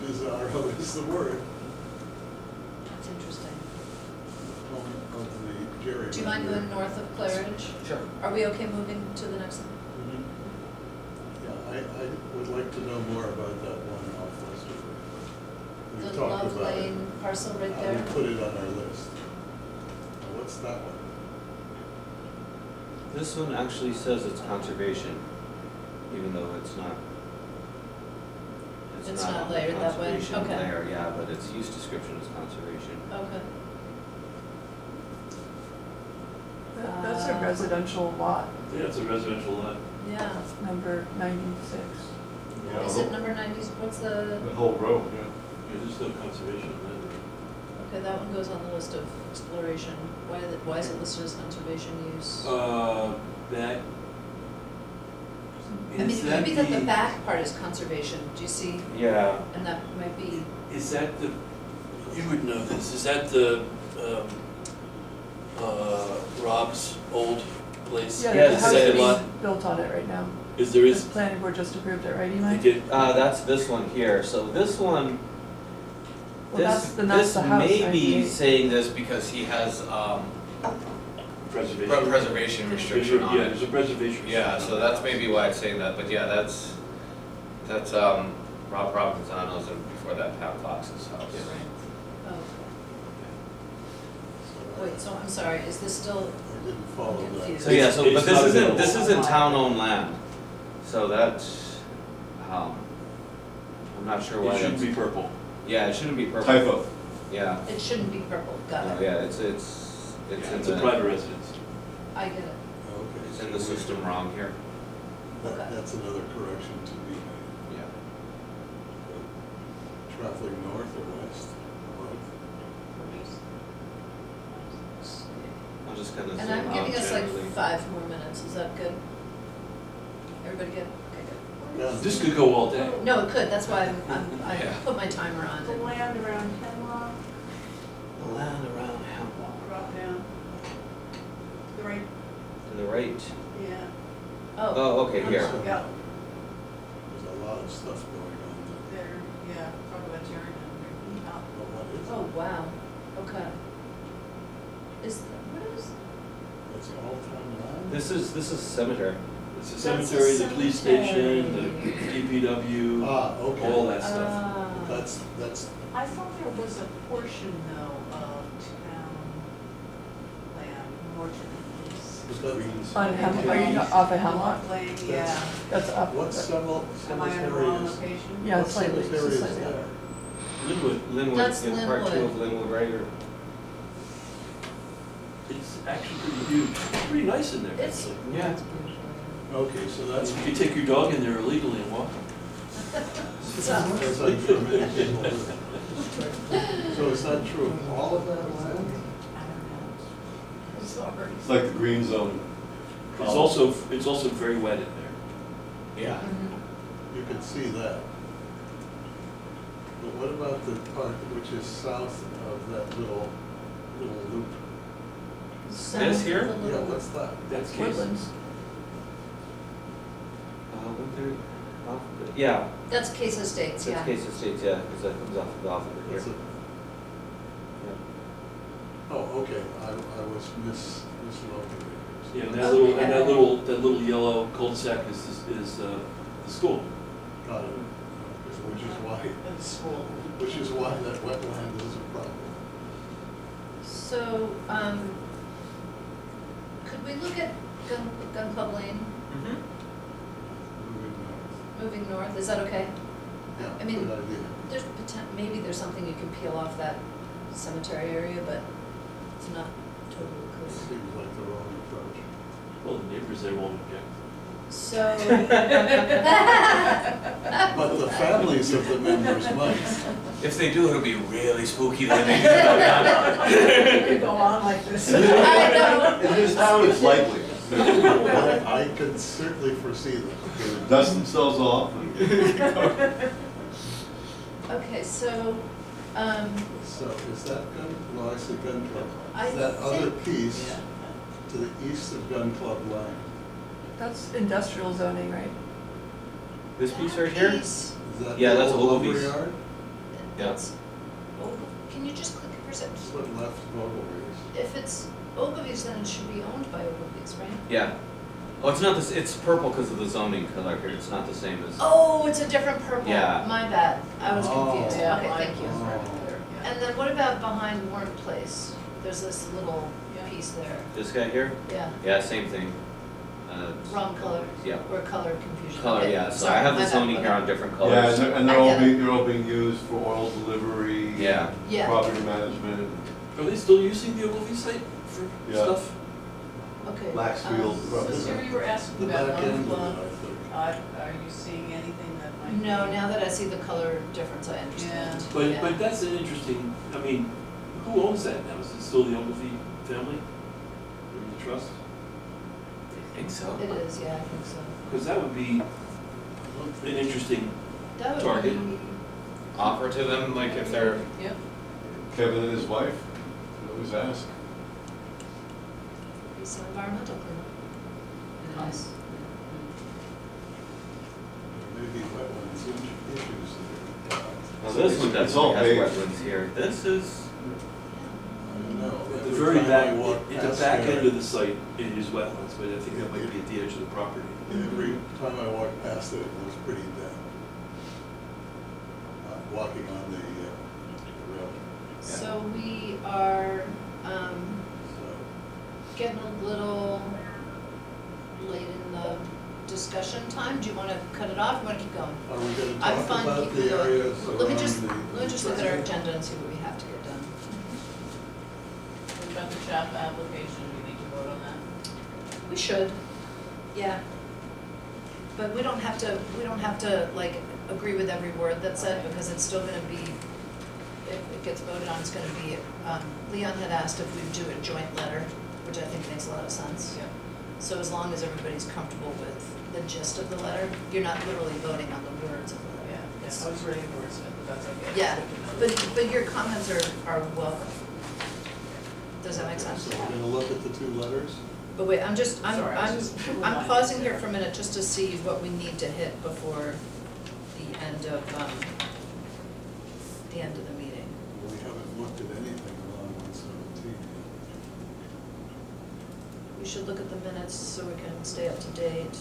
Bizarro is the word. that's interesting. Home of the Jerry. Do you mind going north of Claridge? Sure. Are we okay moving to the next one? Yeah, I would like to know more about that one off Westerly. We've The talked Love about it. Lane parcel right We there? put it on our list. Now, what's that one? This one actually says it's conservation, even though it's not. It's not on the layered that way? conservation Okay. layer, yeah, but its use description is conservation. Okay. That's a residential lot, Yeah, it's a residential lot. Yeah. number 96. Is it number 90, what's the, The whole road, yeah. Yeah, there's no conservation on okay, that one goes on the list of exploration. Why is it listed as conservation use? That. I mean, is it could be that the the- back part is conservation, do you see? Yeah, And that might be, Is that the, you would know this, is that the, Rob's old place? Yeah, Yeah, the it's house second being lot. built on it right now. Is there The is, planning board just approved it, right, they Imai? get, that's this one here, so this one, Well, that's this, the, that's this the house, may be 98. saying this because he has, preservation. preservation There's restriction a- on Yeah, it. there's a preservation. Yeah, restriction so on that's that. maybe why it's saying that, but yeah, that's, Rob Provenzano's and before that Pat Fox's house. oh, So wait, so I'm sorry, is this still, I didn't follow I'm that. confused. So yeah, so, It's but this not isn't, available. this isn't town-owned land, so that's, I'm not sure why It shouldn't that's, be purple. yeah, it shouldn't be purple. Typo. Yeah, it shouldn't be purple, got no, it. yeah, it's Yeah, in it's a the, private residence. I get it. Okay. it's in the system wrong here, Okay. That's another correction to be made. yeah. Traffic north or west? I'm just gonna zoom And I'm out giving us like generally. 5 more minutes, is that good? Everybody good? Okay, good. Yeah. This could go all day. No, it could, that's why I Yeah. put my timer on. The land around Hemlock, The land around Hemlock, drop down. The right, to the right. yeah. Oh, Oh, okay, here. Yeah, There's a lot of stuff going on there. there, yeah, talk about Jerry down there. But what is it? oh, wow, okay. What is, It's all town land? This is cemetery. It's a That's a cemetery, the police station, cemetery. the DPW, Okay. all that stuff. That's, I thought there was a portion though of town land, is that, On Hemlock, are you off of Hemlock? Lane, yeah. That's up. what several Am I in the wrong cemeteries? location? Yeah, What slightly, cemetery is slightly up. there? Linwood, Linwood, That's in part two Linwood. of Linwood, right, or? it's actually pretty huge, it's pretty nice in there. it's, actually. Yeah. it's beautiful. Okay, so that's, You could take your dog in there illegally and walk. So, that's I'm sure many people do. So is that true of all of that land? I don't know. sorry. It's like the green zone. It's also very wet in there. Yeah. Mhm. You can see that. But what about the part which is south of that little loop? South here? of the Yeah, little- what's that? That's case. Woodlands. Yeah, That's Case Estates, that's yeah. Case Estates, yeah, because that comes off of it That's here. a- Yeah. Oh, okay, I was mislocated. Yeah, and Okay. that little yellow cul-de-sac is the school. Got it. Which is why, At school. which is why that wetland is a problem. So, could we look at Gun Club Lane Mm-hmm. Moving moving north, is that okay? north. I Yeah, mean, good idea. There's maybe there's something you can peel off that cemetery area, but it's not totally clear. Seems like the wrong approach. Well, the neighbors, they won't object. So. But the families of the members might. If they do, it'll be really spooky then. They Could go on like this. I know. In this town, it's likely. I could certainly foresee that. They would dust themselves off and Okay, so, So is that Gun, well, I see Gun Club. I Is that other think- piece Yeah. to the east of Gun Club Lane? That's industrial zoning, right? This piece right here? Piece, Is that Yeah, the that's old Ogilvy's. lumberyard? that's, can you just click it for a second? That's what left of Ogilvy's. If it's Ogilvy's, then it should be owned by Ogilvy's, right? Yeah. Oh, it's not this, it's purple because of the zoning color here, it's not the same as. Oh, it's a different purple. Yeah. My bad. I was Oh. confused. Yeah, Okay, mine thank you. was right there, yeah. And then what about behind Warren Place? There's this little Yeah. piece there. This guy here? Yeah, Yeah, same thing. wrong color. Yeah. Or color confusion. Color, Okay, yeah, so I sorry, have my the bad. zoning Okay. here on different yeah, colors. and I get it. they're all being used for oil delivery. Yeah. Yeah. Property management, Are they still using the Ogilvy site for Yeah. stuff? Okay. Blacksfield, So Sarah, you were asking The about back end Gun of it, Club. I think. Are you seeing anything that might be? No, now that I see the color difference, I understand. Yeah. But, Yeah. but that's an interesting, I mean, who owns that now? Is it still the Ogilvy family? Or the trust? I think so. It is, yeah, I think so. Because that would be an interesting, That would Target. be, Offer to them, like if they're, Yep. Kevin and his wife, always ask. be some environmental cleanup. Nice. There may be wetlands issues there. well, this one It's all definitely has paved. wetlands here. This is, I don't know. at the Every very time back, I walk at the past back there- end of the site, it is wetlands, but I think that might be at the edge of the property. Every time I walk past it, it looks pretty dead. Walking on the rail. So we are, So, getting a little late in the discussion time. Do you wanna cut it off, or wanna keep going? are we gonna I'm talk fine about keeping the going. areas around the? Let me just look at our agenda and see what we have to get done. What about the CHAPA application? Do we need to vote on that? We should, yeah. But we don't have to like agree with every word that's said, because it's still gonna be, if it gets voted on, it's gonna be, Leon had asked if we'd do a joint letter, which I think makes a lot of sense. Yeah. So as long as everybody's comfortable with the gist of the letter, you're not literally voting on the words of the letter. Yeah, It's- I was ready for it, but that's okay. Yeah, It's good to know. but your comments are welcome. Does that make sense? So we're gonna look at the two letters? But wait, I'm Sorry, I was just I'm reminding pausing you. here for a minute just to see what we need to hit before the end of the meeting. We haven't looked at anything along 117. We should look at the minutes so we can stay up to date.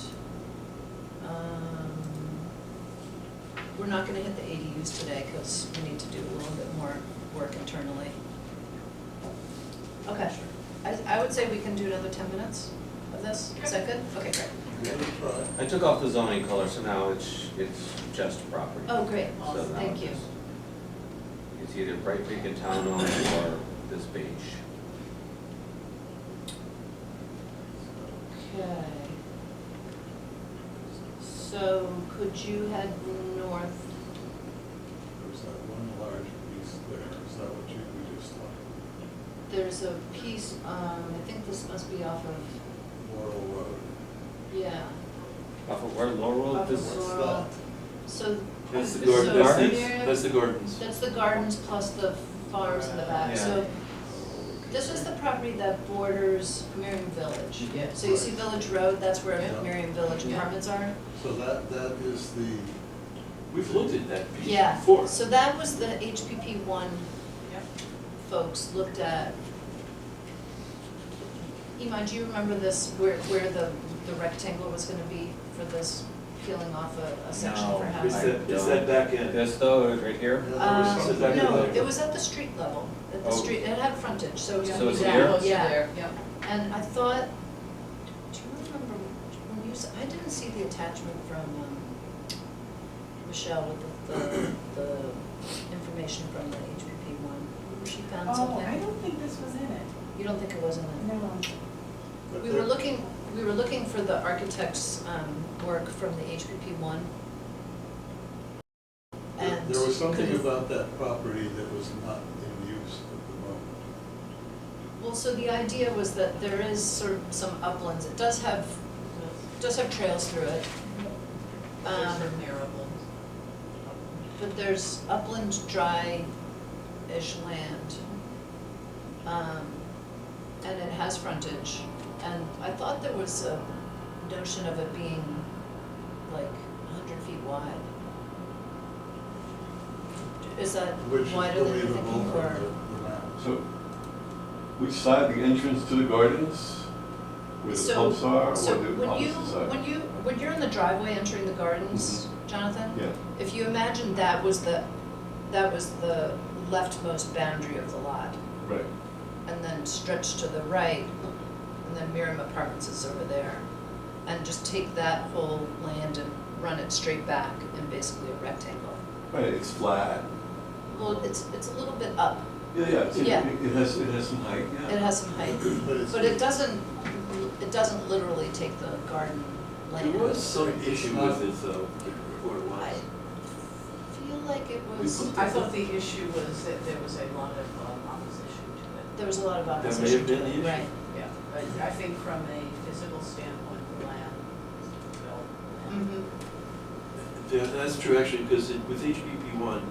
We're not gonna hit the ADUs today because we need to do a little bit more work internally. Okay, I would say we can do another 10 minutes of this. Is that good? Okay, great. Give it a try. I took off the zoning color, so now it's just property. Oh, great, So now thank you. It's either bright pink and town owned or this beige. Okay. So could you head north? There's that one large piece there, is that what we just talked There's a piece, I think this must be off of, about? Laurel Road. yeah. Off of where, Laurel? Off of This- What's Laurel. that? So. That's the so garden, Samir- that's the gardens. That's the gardens plus the farms in the back. Yeah. So this is the property that borders Miriam Village. Yeah. So you see Village Road, that's where Yeah. Miriam Village Yeah. apartments are? So that is the, We've looked at that piece Yeah, before. so that was the HPP one Yep. folks looked at. Imai, do you remember this, where the rectangle was gonna be for this, peeling off a section No, for It's housing? that, it's that back end. This though, right here? yeah, there was something back No, there. it was at the street level, at the Oh. street, it had frontage, so it was Yeah. gonna So be it's down, here? Close to yeah. there, yep. And I thought I didn't see the attachment from, Michelle with the information from the HPP one. She found something. Oh, I don't think this was in it. You don't think it was in it? No. But We there- were looking for the architect's, work from the HPP one. And There was something couldn't- about that property that was not in use at the moment. Well, so the idea was that there is sort of some uplands, it does have trails through it. There's Um, some narrow ones. But there's upland dry-ish land. And it has frontage. And I thought there was a notion of it being like 100 feet wide. Is that Which is wider than you're believable thinking, from or? the map. So, which side, the entrance to the gardens, where the So- pumps are, or So the when opposite side? when you're in the driveway entering the gardens, Jonathan? Yeah, If you imagine that was the leftmost boundary of the lot, right. and then stretch to the right, and then Miriam Apartments is over there, and just take that whole land and run it straight back in basically a rectangle. Right, it's flat. Well, it's a little bit up, Yeah, Yeah. it has some height, yeah. it has some height, But it's- but it doesn't literally take the garden land. There was some issue with it though, before it I was. feel like it was, I thought the issue was that there was a lot of opposition to it. there was a lot of That may opposition have to been the it, issue. right? Yeah, but I think from a physical standpoint, the land is developed. Mm-hmm. Yeah, that's true actually, because with HPP one,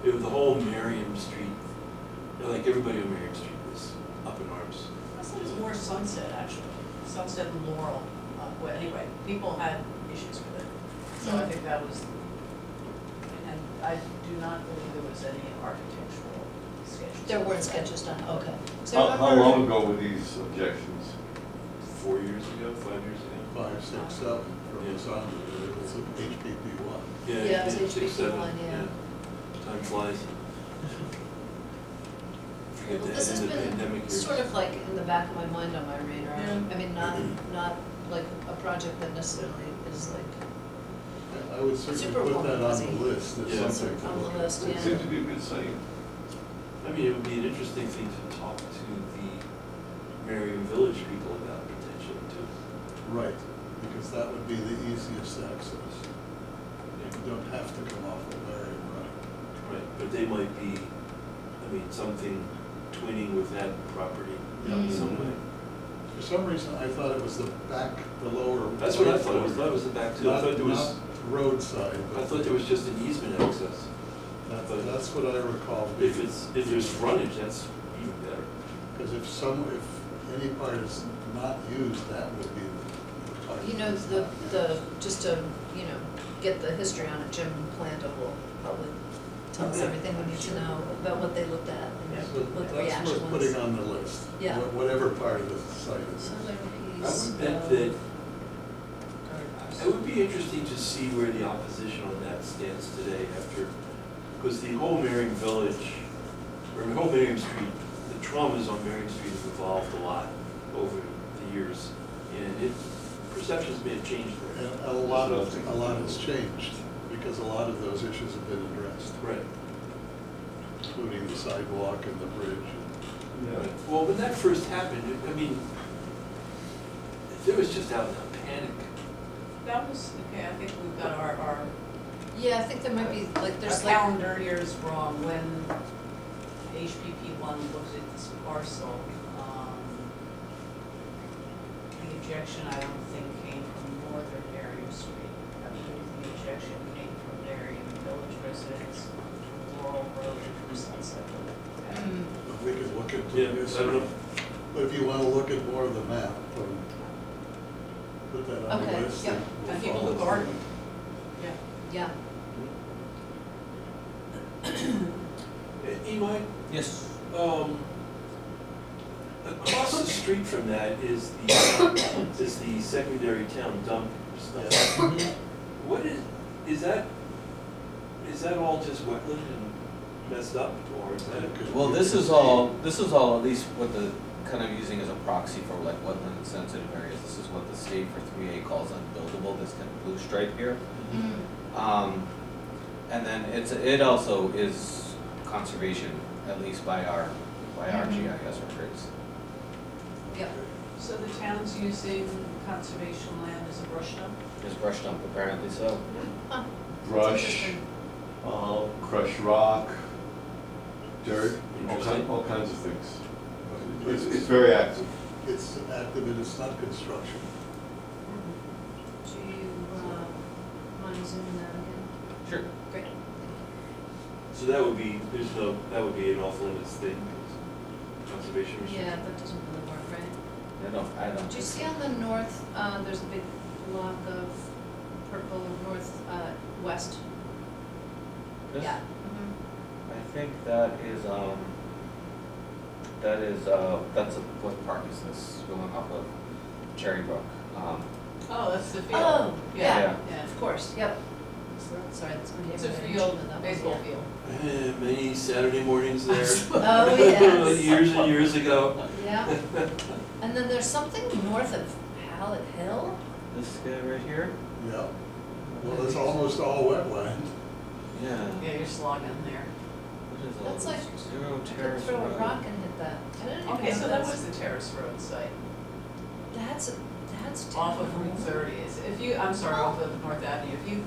the whole Merriam Street, like everybody on Merriam Street was up in arms. I said it was more Sunset, actually, Sunset and Laurel, well, anyway, people had issues with it. So I think that was, and I do not believe there was any architectural sketches. There weren't sketches done, okay. So I How remember- long ago were these objections? 4 years ago, 5 years ago. 5, 6, 7 from the sound of it, it was HPP 1. Yeah, it was six, HPP seven, one, yeah. Time flies. Forget Well, that this has in the pandemic been years. sort of like in the back of my mind on my radar. Yeah. I mean, not like a project that necessarily is like I would certainly Super put that on fuzzy. the list as Yeah. something to on look the at. list, It yeah. seemed to be a good site. I mean, it would be an interesting thing to talk to the Merriam Village people about potentially too. Right, because that would be the easiest access. You don't have to come off of Marion Road. Right, but they might be, I mean, something twinning with that property in Mhm. some way. For some reason, I thought it was the back, the lower. That's what I right thought, I thought it was the back too. I thought there was, Not roadside, I but thought there was just an easement access. that's what I recall. If there's frontage, that's even better. Because if any part is not used, that would be the part. You know, that's the, not used. just to, get the history on it, Jim Planta will probably tell us everything we need to know about what they looked at and So what the that's reaction worth was. putting on the list. Yeah. Whatever part of the site is. Southern I piece would bet of that, gardens. it would be interesting to see where the opposition on that stands today after, because the whole Merriam Village, or the whole Merriam Street, the traumas on Merriam Street have evolved a lot over the years. And perceptions may have changed there. And a lot has changed, because a lot of those issues have been addressed, Right. including the sidewalk and the bridge. Yeah. Well, when that first happened, I mean, there was just out and out panic. That was, okay, I think we've got our Yeah, I think there might be, like, there's our like, calendar here is wrong. When HPP one looked at this parcel, the objection I don't think came from northern Merriam Street. I believe the objection came from Merriam Village residents on Laurel Road and from Sunset Road. mm, We could look into Yeah, this. I don't know. But if you want to look at more of the map, put that on the Okay, list. yep. we'll And people follow who garden. through. Yeah. yeah, Imai, Yes. across the street from that is the secondary town dump stuff. What is that all just wetland and messed up, or is that? Well, this is all, at least what the kind of using as a proxy for like wetland sensitive areas. This is what the state for 3A calls unbuildable, this kind of blue stripe here. And then it also is conservation, at least by our GIS records. Yep. So the town's using conservation land as a brush dump? It's brush dump, apparently so. Huh. Brush, Interesting. crushed rock, dirt, Interesting. all kinds of things. It's very active. It's active and it's not construction. Do you, mind zooming that again? Sure. Great. So that would be, that would be an off-limits thing, conservation restriction. Yeah, that doesn't really work, right? I don't. Do you see on the north, there's a big block of purple west? This? Yeah. I think that is, that's what park is this, going off of Cherry Brook? Oh, that's the field. Oh, yeah, Yeah. Yeah. of course, yep. So that's, sorry, that's my It's a neighborhood. field, That one, baseball yeah. field. Many Saturday mornings there. Oh, yes. Years and years ago. Yeah. And then there's something north of Hallett Hill? This guy right here? Yeah. Well, it's almost all wetland. Yeah. Yeah, you're slogging there. What is all That's this? like- Zero I could Terrace throw a Road. rock and hit that. I didn't even Okay, know so that that's- was the Terrace Road site, That's off of terrible. Route 30. If you, I'm sorry, off of North Avenue, if you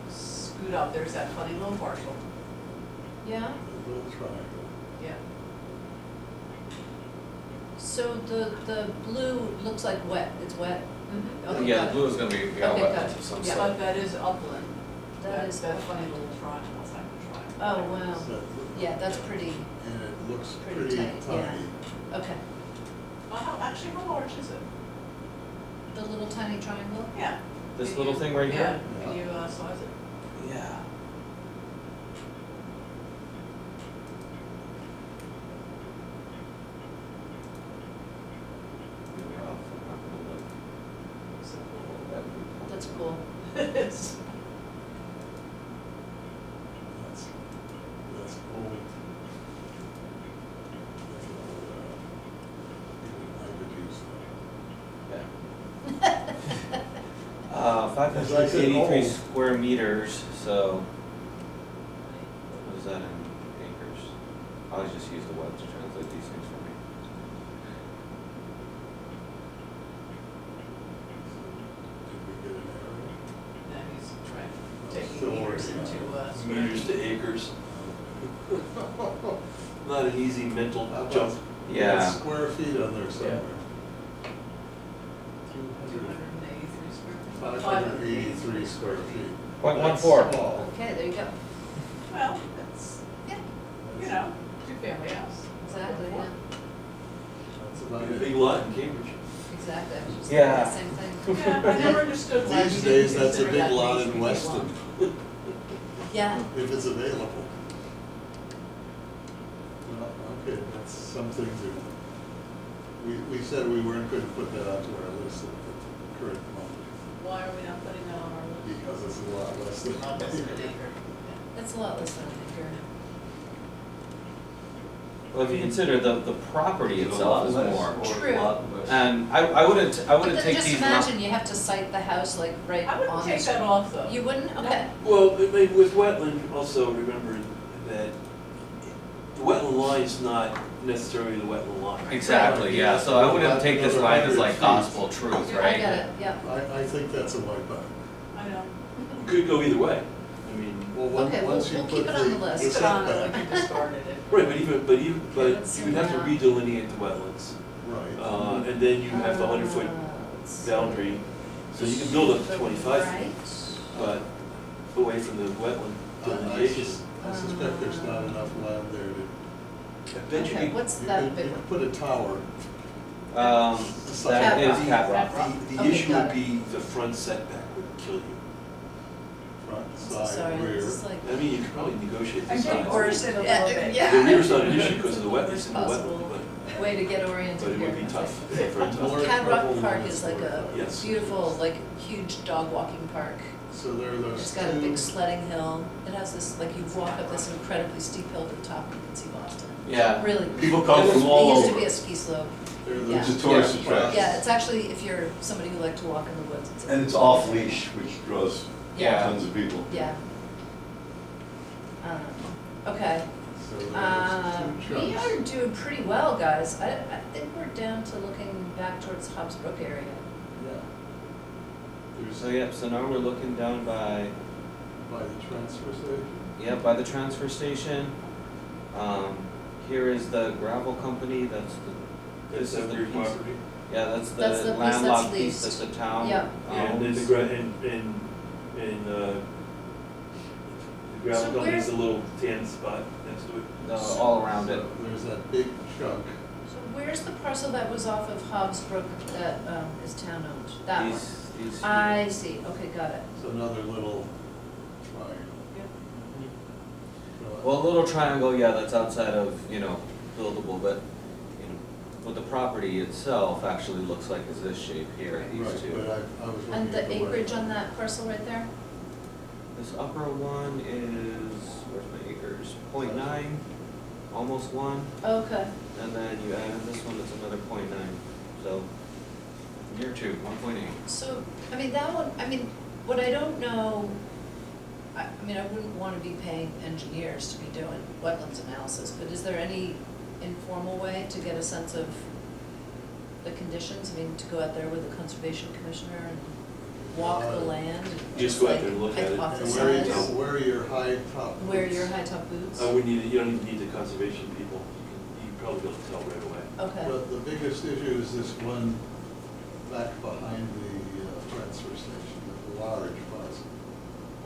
scoot up, there's that funny little parcel. Yeah, A little triangle. Yeah. so the blue looks like wet, it's wet. Okay, Yeah, got the it. blue is gonna be out Okay, got wetlands it. of some Yeah. sort. But that is upland. That is That upland. funny little triangle, it's like a Oh, triangle. wow. So- Yeah, that's pretty, And it looks Pretty pretty tight, yeah. tiny. okay. Well, actually, how large is it? The little tiny triangle? Yeah. This Can little you- thing right here? Yeah, can you size it? Yeah. So, That's cool. it's, That's old. I could use that. Yeah. Five As I hundred said, eighty-three old. square meters, so what is that in acres? I always just use the web to translate these things for me. Did we get an area? now he's trying, taking Still meters working on into, it. Meters to acres, not an easy mental How about- jump. we Yeah. got square feet on there somewhere. 283 square feet. 583 square feet. 0.14. That's small. Okay, there you go. Well, it's, Yeah, you know, two-family house. exactly, yeah, That's about A it. big lot in Cambridge. exactly. I was just Yeah. thinking the same thing. Yeah, I never understood why we These didn't days, that's a consider big that lot an in HPP Weston, lot. Yeah, if it's available. Well, okay, that's something we said we weren't going to put that onto our list at the current moment, Why are we not putting that on our list? because it's a lot less than. Not less than an acre. that's a lot less than an acre. Well, if you consider the property itself is more. True. And I wouldn't But then take just these. imagine you have to cite the house like right I on wouldn't the take that street. off, though. You wouldn't? Okay. Well, I mean, with wetland, also remember that the wetland line is not necessarily the wetland line. Exactly, yeah, so I wouldn't take this line as like gospel truth, I right? get it, yeah. I think that's a wipeout. I know. It could go either way. I mean, Well, Okay, once you we'll put keep it on the the list. Keep it on, setback, like you discarded it. right, but let's you would have to see. redelineate the wetlands. right. And then you have the 100-foot let's see. boundary, so you can build up to The 25 feet, right. but away from the wetland delineation. I suspect there's not enough land there to. I bet you Okay, could, what's You that could, big you one? could put a tower. That is Cap cap rock. rock. the Okay, issue got would it. be the front setback would kill you. Front, So side, sorry, rear. this is like. I mean, you could probably negotiate the I'm getting size. oriented a little bit. The rear's not an issue because of the wetlands Worst in the possible wetland, way to get oriented but it here. would be tough, Okay. very tough. More Cat Rock trouble Park than is like a Yes. beautiful, like huge dog walking park. So there are those It's got a big two, sledding hill. It has this, like you walk up this incredibly steep hill to the top and you can see Boston. Yeah. Really. People come from all It used to over. be a ski slope. They're the- Yeah. It's a tourist Yeah. attraction. Yeah, it's actually, if you're somebody who like to walk in the woods, it's. And it's off leash, which draws Yeah. tons of people. Yeah. Okay. So there's two We chunks. are doing pretty well, guys. I think we're down to looking back towards Hobbs Brook area. There's So yeah, so now we're looking down by, by the transfer station. yeah, by the transfer station. Here is the gravel company, that's the, That's this is the your piece. property. Yeah, that's That's the piece the that's landlocked piece leased. that the town Yeah. And then owns. the gravel So company's where's- a little tan spot next to it. All around it. So there's that big chunk. So where's the parcel that was off of Hobbs Brook that is town owned? That one? These. I see, okay, got it. It's another little triangle. Well, a little triangle, yeah, that's outside of, buildable, but, but the property itself actually looks like is this shape here, these Right, two. but I was looking And at the the acreage wetland. on that parcel right there? This upper one is, where's my acres? 0.9, almost 1, Okay. and then you add in this one, it's another 0.9, so near 2, 1.8. So, that one, what I don't know, I wouldn't want to be paying engineers to be doing wetlands analysis, but is there any informal way to get a sense of the conditions? To go out there with the conservation commissioner and walk the land? And Just go out there and look at it. And hypothesize where are your high top? where boots? your high top boots? You don't even need the conservation people. You can probably be able to tell right away. Okay, But the biggest issue is this one back behind the transfer station, the large parcel.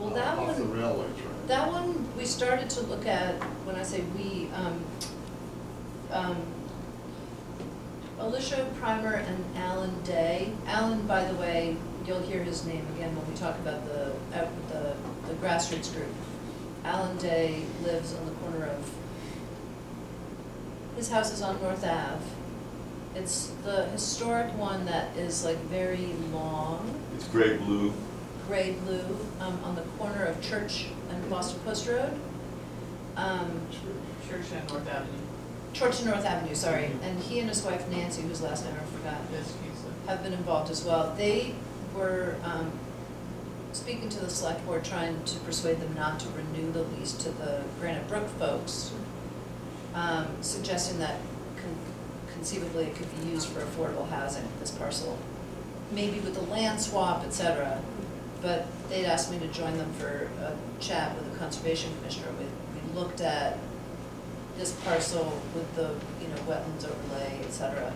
well, that Off the one, railway track. that one, we started to look at, when I say we, Alicia Primer and Alan Day. Alan, by the way, you'll hear his name again when we talk about the grassroots group. Alan Day lives on the corner of, his house is on North Ave. It's the historic one that is like very long, It's gray blue. gray blue, on the corner of Church and Boston Post Road. Church and North Avenue. Church and North Avenue, sorry, and he and his wife Nancy, whose last name I forgot, Yes, Keith. have been involved as well. They were speaking to the select board, trying to persuade them not to renew the lease to the Granite Brook folks, suggesting that conceivably it could be used for affordable housing, this parcel, maybe with the land swap, et cetera. But they'd asked me to join them for a chat with the conservation commissioner. We looked at this parcel with the, wetlands overlay, et cetera,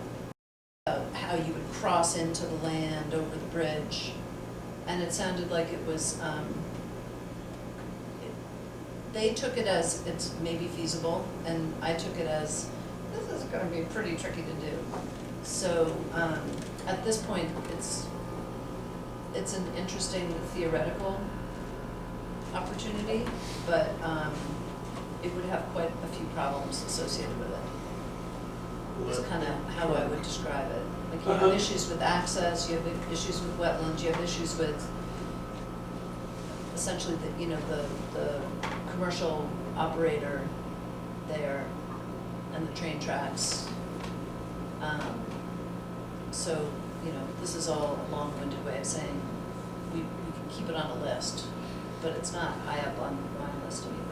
how you would cross into the land over the bridge. And it sounded like it was, they took it as it's maybe feasible, and I took it as, this is gonna be pretty tricky to do. So, at this point, it's an interesting theoretical opportunity, but, it would have quite a few problems associated with it. Is kind of how I would describe it. Like, you have issues with access, you have issues with wetlands, you have issues with essentially the commercial operator there and the train tracks. So, this is all a long-winded way of saying we can keep it on a list, but it's not high up on my list anyway.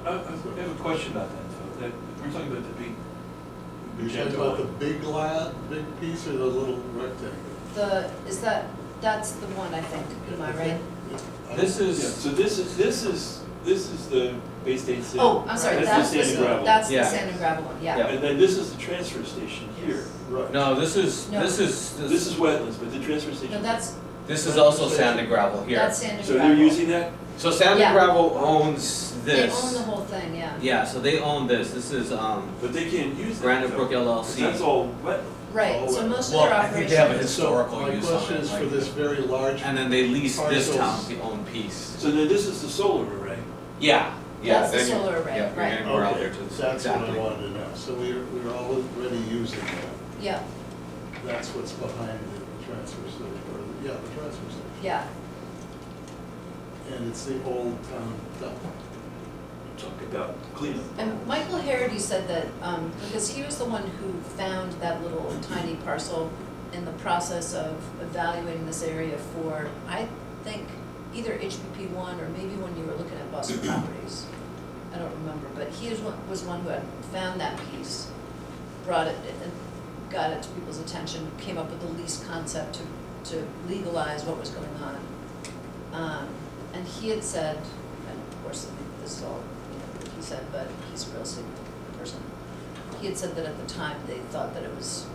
I have a question about that, though. We're talking about the big You're talking about the big piece or the little rectangle? That's the one, I think, am I right? This Yeah, is, so this is the Bay State City. Oh, I'm sorry, That's the sand and gravel. that's the Yeah. sand and gravel one, Yeah. yeah. And then this is the transfer station here. Right. no, this is, No. this is, This is wetlands, but the transfer station. No, that's also sand and gravel here. sand and So gravel. they're using that? So sand Yeah. and gravel owns this. They own the whole thing, yeah. Yeah, so they own this. This is, But they can't use that. Granite though, Brook 'cause LLC. That's all wetland. Right, so All most of Well, their I think they have a operations, historical So use my on question it, is for like- this very large. And then they lease this town Parcels. the own piece. So then this is the solar array. Yeah, yeah. That's the then you're- solar array, yeah, right. you're getting more out Okay, there too. that's what I Exactly. wanted to know. So we're already using that. yeah, That's what's behind the transfer station, or, the transfer station. yeah, And it's the old town dump. talk about cleanup. And Michael Harity said that, because he was the one who found that little tiny parcel in the process of evaluating this area for, I think, either HPP one or maybe when you were looking at Boston properties. I don't remember, but he was one who had found that piece, brought it and got it to people's attention, came up with the lease concept to legalize what was going on. And he had said, and of course, I think this is all, what he said, but he's a real estate person. He had said that at the time, they thought that it was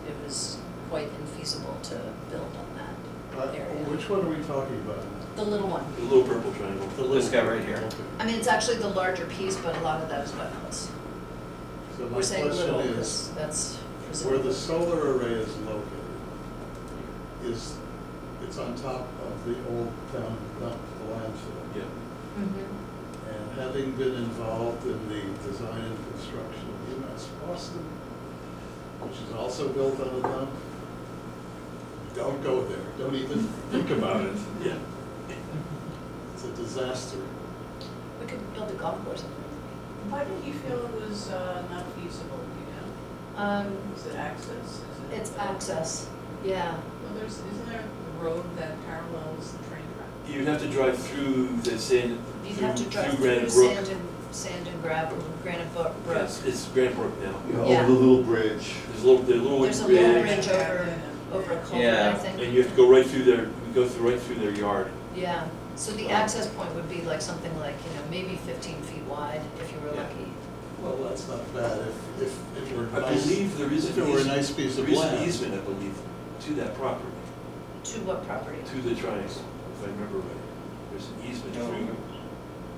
quite infeasible to build on that area. Which one are we talking about? The little one. The little purple triangle. This guy right here. Okay. I mean, it's actually the larger piece, but a lot of that is wetlands. So my We're saying question little, is, because that's where presumably. the solar array is located, it's on top of the old town dump, the landfill. Yeah. Mhm. And having been involved in the design and construction of UMass Boston, which is also built on a dump, don't go there, don't even think about it. Yeah. It's a disaster. We could build a golf course up there. Why did you feel it was not feasible, do you know? Is it access? Is it? It's access, yeah. Well, isn't there a road that parallels the train track? You'd have to drive through the sand, You'd have to drive through through Granite Brook. sand and gravel, Granite Brook. Yes, it's Granite Brook now. Yeah. Over the little bridge. There's a little There's a bridge. little bridge over a culvert, I Yeah. think. And you have to go right through their, you go through right through their yard. Yeah, so the access point would be like something like, maybe 15 feet wide if you were Yeah. lucky. Well, that's not bad if it were I nice. believe there is If an it were a easement. nice piece of There is an land. easement, I believe, to that property, To what property? to the triangle, if I remember right. There's an easement No.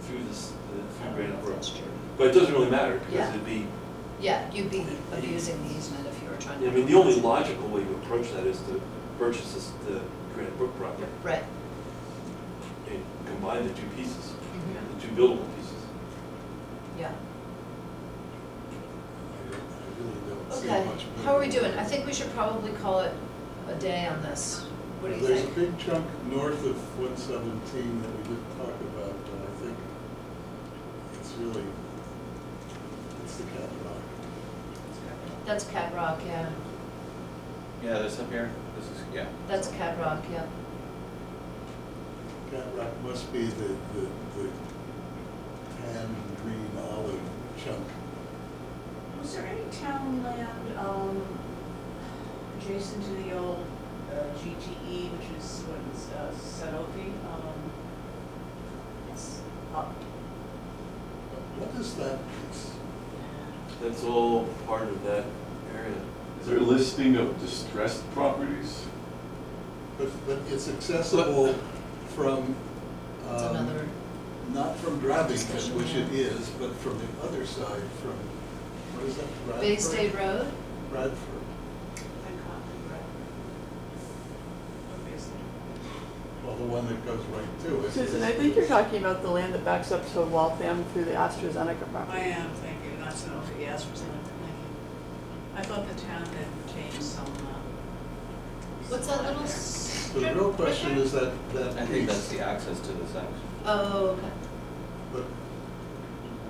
through this, I through don't know Granite if Brook. that's true. But it doesn't really matter, because Yeah. it'd be, Yeah, you'd be abusing the easement if you were trying to. I mean, the only logical way to approach that is to purchase the Granite Brook property Right. and combine the two pieces, Mhm. the two buildable pieces. Yeah. I really don't see Okay, much. how are we doing? I think we should probably call it a day on this. What do you There's a think? big chunk north of 117 that we didn't talk about, but I think it's really, it's the Cat Rock. That's Cat Rock, yeah. Yeah, this up here, this is, yeah. That's Cat Rock, yeah. Cat Rock must be the tan, green, olive chunk. Was there any town land adjacent to the old GTE, which is what is Sanofi? It's up. What is that piece? That's all part of that area. Is there a listing of distressed properties? But it's accessible from, That's another, not from Drabbington, discussion, which it yeah. is, but from the other side, from, what is that, Bradford? Bay State Road? Bradford. And Concord, right? Obviously. Well, the one that goes right to it. Susan, I think you're talking about the land that backs up to Waltham through the AstraZeneca I property. am thinking, not Sanofi, yes, for Sanofi, thank you. I thought the town had retained some. What's that little The strip real right question there? is that I think that's piece, the access to this house. Oh, okay. but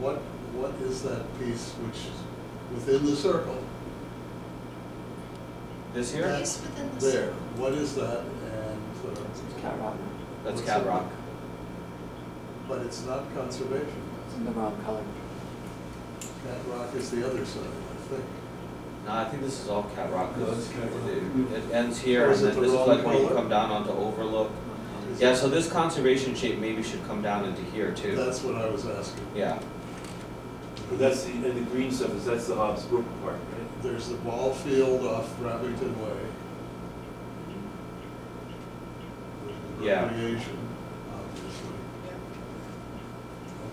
what is that piece which is within the circle? This here? That- Piece within the There, what is that? And, Cat Rock. That's what's Cat it? Rock. but it's not conservation. It's in the wrong color. Cat Rock is the other side, I think. No, I think this is all Cat Rock, 'cause No, it's Cat Rock. it ends here, Or and is it then the this is wrong like where you color? come down onto Overlook. Is Yeah, it- so this conservation shape maybe should come down into here too. That's what I was asking. Yeah, But that's the, and the green stuff is, that's the Hobbs Brook part, right? There's the ball field off Rabington Way. There's the Yeah. recreation, obviously.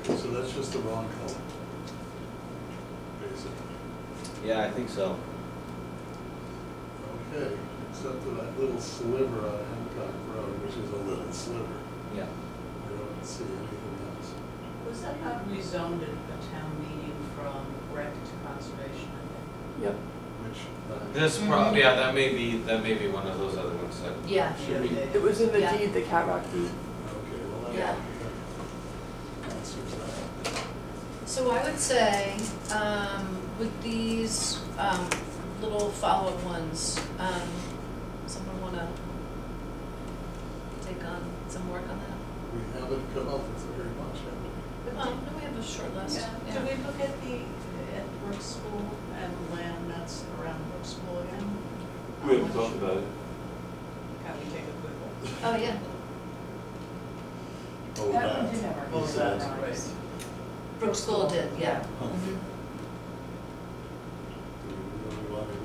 Okay, so that's just the wrong color, basically. yeah, I think so. Okay, except for that little sliver on Hancock Road, which is a little sliver. Yeah. I don't see anything else. Was that not rezoned at a town meeting from rec to conservation, I think? Yep. Which, This yeah, that may be one of those other ones that Yeah. should be. It was in the Yeah. deed, the Cat Rock deed. okay, well, Yeah. that answers that. So I would say, with these, little follow-up ones, someone wanna take on some work on that? We haven't come up with very much, have we? No, we have a short list, Yeah, yeah. do we look at Brooks School and land that's around Brooks School again? We haven't talked about it. Can we take a quick look? Oh, yeah, Oh, That one did have our He said, right. Brooks School did, yeah. Huh. Mhm. Do we really want to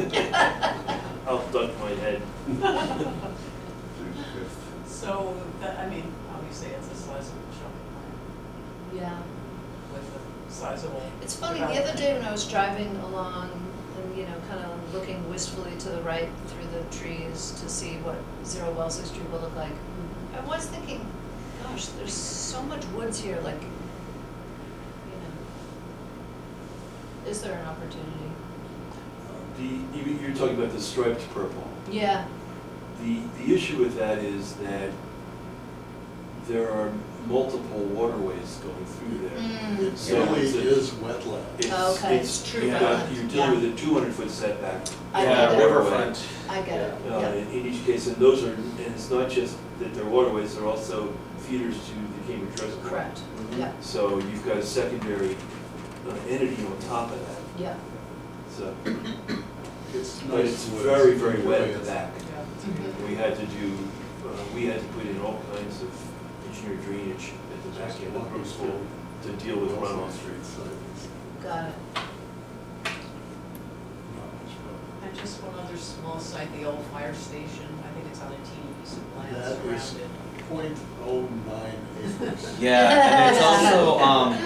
go there? I'll duck my head. So, that, I mean, obviously it's a sizable shopping mall Yeah. with a sizable. It's funny, the other day when I was driving along and, you know, kind of looking wistfully to the right through the trees to see what Zero Wellesley Street will look like, I was thinking, gosh, there's so much woods here, like, you know, is there an opportunity? You're talking about the striped purple. Yeah, The issue with that is that there are multiple waterways going through there. mm, It So really it's a- is wetland. Okay, it's true You've got- wetland, You're dealing yeah. with a 200-foot setback. I Yeah, get it. riverfront. I get it, Uh, yeah. in each case, and those are, and it's not just that they're waterways, they're also feeders to the Cambridge Reservoir. Correct, yeah, So you've got a secondary entity on top of that, yeah. so, It's but nice it's woods. very, very wet Really at the is. back. Yeah. Mhm. We had to put in all kinds of engineered drainage at the back end of Brooks School to deal with runoff. Got it. And just one other small site, the old fire station, I think it's on a teeny piece of land That is surrounded. .09 acres. Yeah, and it's also, I'm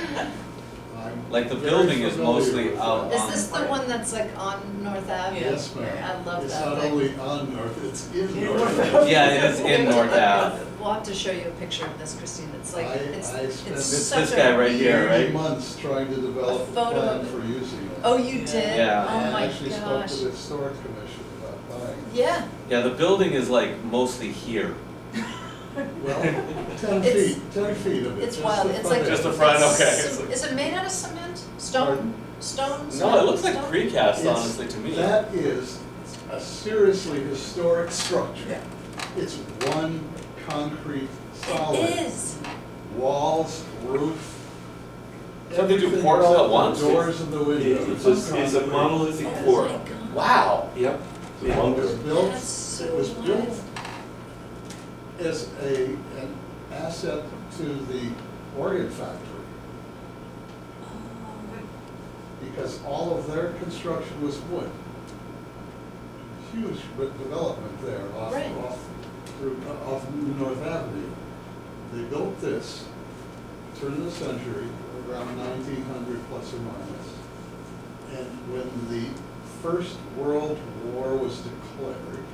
like the very building is familiar mostly with out that. Is this the one that's like on North Ave? Yes, ma'am. I love It's that not thing. only on North, it's in In North. North. yeah, it is in North Ave. We'll have to show you a picture of this, Christine, it's like, I it's spent it's It's such this a guy right here, weird- right? months trying to develop a photo plan of it. for using it. Oh, you did? Yeah. Oh my I actually spoke gosh. to the historic commission about buying it. Yeah, Yeah, the building is like mostly here. Well, 10 It's- feet, 10 feet of it. it's just wild. the It's front like- end. Just the front, it's- okay. Is it made out of cement? Stone? Pardon? Stone? No, cement? it looks like Stone? precast, It's- honestly, to me. That is a seriously historic structure. Yeah. It's one concrete solid. It is. Walls, roof. So they do everything ports else, at once? The doors and the windows. It's a monolithic Oh core. my god. Wow. Yep. It Yeah. was built, That's so it was built wild. as an asset to the organ factory, because all of their construction was wood. Huge development there Right. off North Avenue. They built this, turn of the century, around 1900 plus or minus. And when the First World War was declared,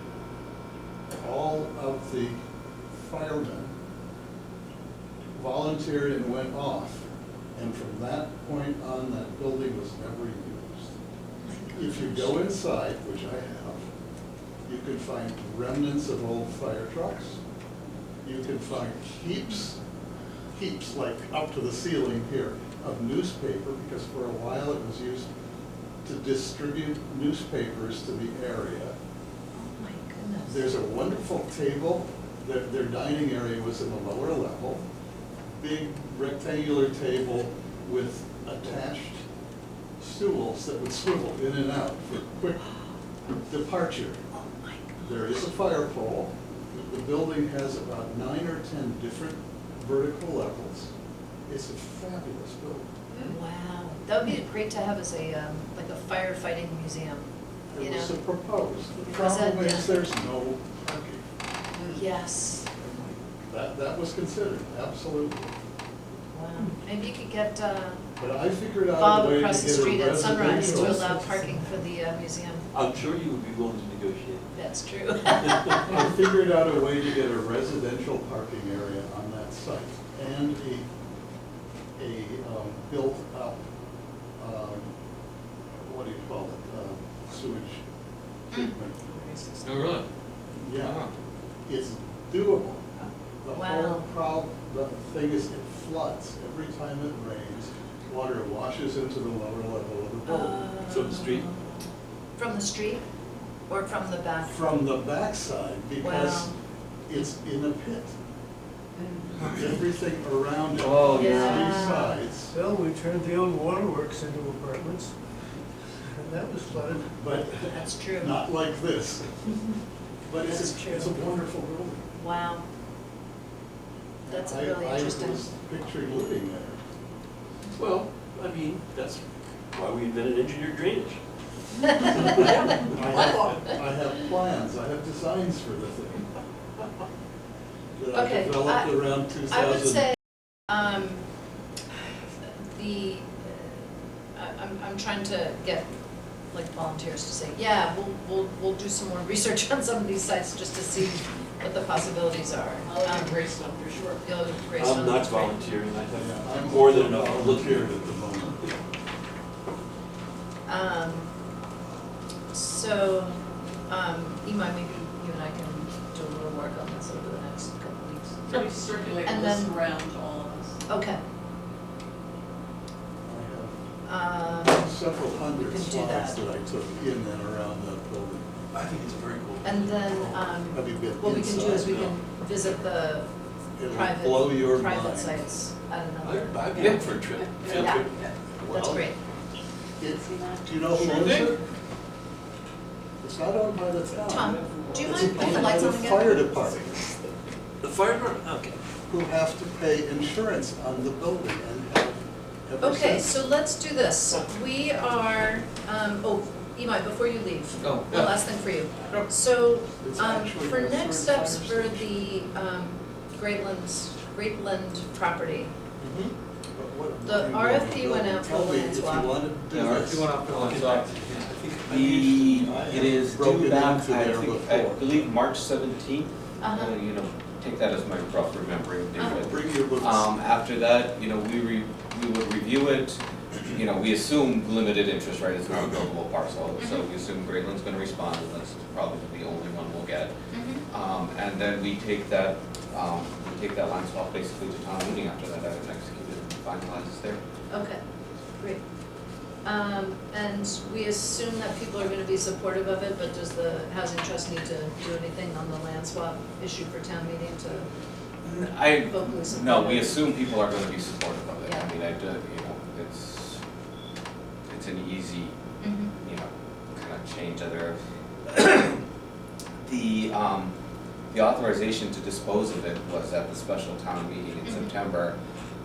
all of the firemen volunteered and went off. And from that point on, that building was never used. If you go inside, which I have, you can find remnants of old fire trucks. You can find heaps like up to the ceiling here of newspaper, because for a while it was used to distribute newspapers to the area. Oh my goodness. There's a wonderful table, their dining area was in the lower level, big rectangular table with attached stools that would swivel in and out for quick departure. Oh my god. There is a fire pole. The building has about 9 or 10 different vertical levels. It's a fabulous building. Wow, that would be great to have as a, like a firefighting museum, you It know? was proposed. The Was it? problem is Yeah. there's no parking. Yes, That was considered, absolutely. wow, maybe you could get, But I figured out Bob a way to across the get a street at Sunrise to residential. allow parking for the museum. I'm sure you would be willing to negotiate. That's true. I figured out a way to get a residential parking area on that site and a built-up, what do you call it, sewage treatment. Oh, really? Yeah, it's doable. The Wow. the thing is, it floods. Every time it rains, water washes into the lower level of the building. From the street? From the street or from the back? From the backside, because Wow. it's in a pit. Everything around it, Oh, on yeah. three sides, Well, we turned the old waterworks into apartments, and that was flooded. but That's true. not like this. But That's it's true. it's a wonderful building. Wow. That's really interesting. I was picturing living there. Well, I mean, that's why we invented engineered drainage. I have plans, I have designs for the thing. That I Okay, developed around 2000. I would say, I'm trying to get like volunteers to say, yeah, we'll do some more research on some of these sites just to see what the possibilities are. I'll look at Greystone for sure. You'll look at Greystone. I'm not that's great. volunteering, I Yeah, have I'm more than enough. volunteered at the moment. So, Imai, maybe you and I can do a little work on this over the next couple of weeks. So we circulate And this then- around to all of us. Okay. I have several we hundred can do slides that. that I took in and around that building. I think it's very cool. And then, Have you been what we can do is we inside? can visit the It'll blow your private mind. sites at another. I'd be up for a trip, field Yeah. trip. That's Well, great. Do you know who Sure owns thing. it? It's not owned by the town. Tom, do you It's mind if owned the by lights the on again? fire department, The fire department, okay. who have to pay insurance on the building and have ever Okay, since. so let's do this. We are, Imai, before you leave, Oh, one yeah. last thing for you. So, It's actually for a next certified steps for station. the Greatland property, But what the am I going to RFP do? went out for Tell me land if swap. you want to do Yeah, this. RFP went out for land I'll get swap. back to you. I think It is broken due back, into I there think, I before. believe March 17th. Uh-huh. You know, take that as my rough remembering, David. Bring your books. After that, you know, we would review it, you know, we assume limited interest, right, it's not a buildable parcel, so we assume Greatland's gonna respond, and that's probably the only one we'll get. And then we take that line swap basically to town meeting after that, have it executed and finalized there. Okay, great. And we assume that people are gonna be supportive of it, but does the Housing Trust need to do anything on the land swap issue for town meeting to vocally support it? No, we assume people are gonna be supportive of it, Yeah. I mean, I do, you know, it's an easy, Mhm. you know, kind of change other. The authorization to dispose of it was at the special town meeting in Mhm. September,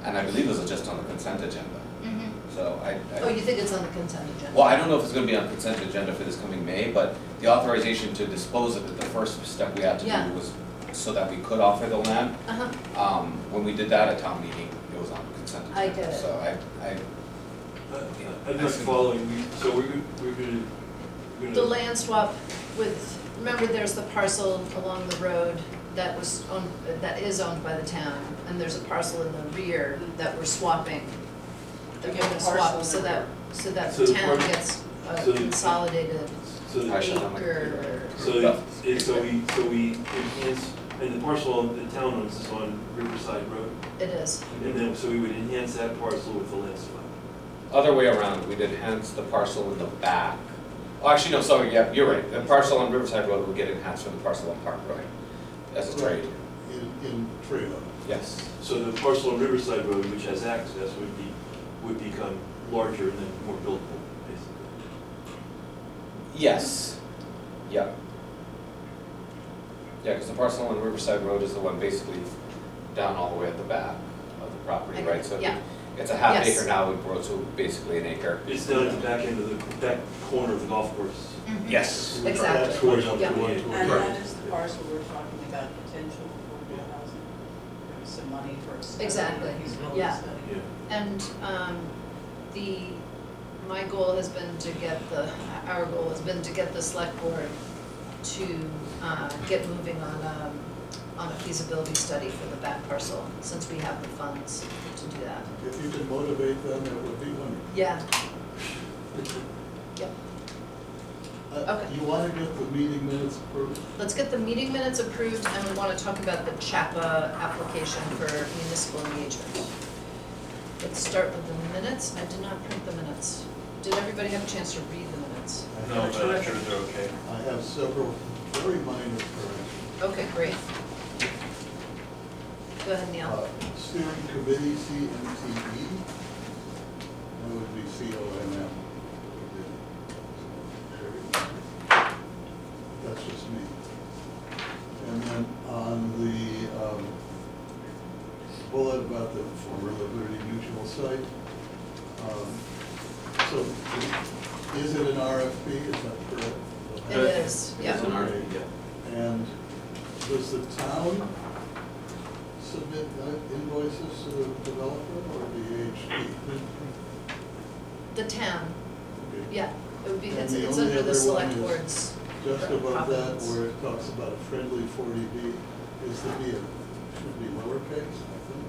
and I believe it was just on the consent agenda, Mhm. so Oh, you think it's on the consent agenda? well, I don't know if it's gonna be on consent agenda for this coming May, but the authorization to dispose of it, the first step we had to Yeah. do was so that we could offer the land. Uh-huh, When we did that at town meeting, it was on consent agenda. I get it. So I'm not following, so we're gonna. the land swap with, remember there's the parcel along the road that was owned, that is owned by the town, and there's a parcel in the rear that we're swapping. That we're Okay, gonna the parcel swap, in so the that, rear. so that So the the town par- gets a so the- consolidated So, I should have my acre. so we enhance, and the parcel the town owns is on Riverside Road, It is, and then, so we would enhance that parcel with the land swap. other way around, we'd enhance the parcel in the back. Oh, actually, no, sorry, yeah, you're right, the parcel on Riverside Road would get enhanced from the parcel on Park Road as a trade, In trade-off. yes. So the parcel on Riverside Road, which has access, would become larger and then more buildable, basically. Yes, yeah. Yeah, because the parcel on Riverside Road is the one basically down all the way at the back of the property, right? So Yeah. it's a half Yes. acre now, it grows to basically an acre. It's down at the back end of the, back corner of the golf course. Mhm. Yes. Exactly. That's where you Yeah. want And to- that is the parcel we're talking about, potential affordable housing. There was some money for a study. Exactly. feasibility Yeah. study. Yeah. And my goal has been to get our goal has been to get the select board to get moving on a feasibility study for the back parcel, since we have the funds to do that. If you can motivate them, it would be wonderful. Yeah. Yep. Okay. You want to get the meeting minutes approved? let's get the meeting minutes approved, and we want to talk about the CHAPA application for municipal engagement. Let's start with the minutes. I did not print the minutes. Did everybody have a chance to read the minutes? No, but I'm sure they're okay. I have several very minor corrections. Okay, great. Go ahead, Neil. Steering committee, CMTE, that would be COMM. That's just me. And then on the bullet about the former Liberty Mutual site, so is it an RFP, is that correct? It is, yeah. It's an RFP, yeah. And does the town submit invoices to the developer or the HP? The town, Okay. yeah. It would be, And it's the it's only under the other select one is boards. Just above that, province. where it talks about a friendly 40B, is the B, should be lowercase, I think.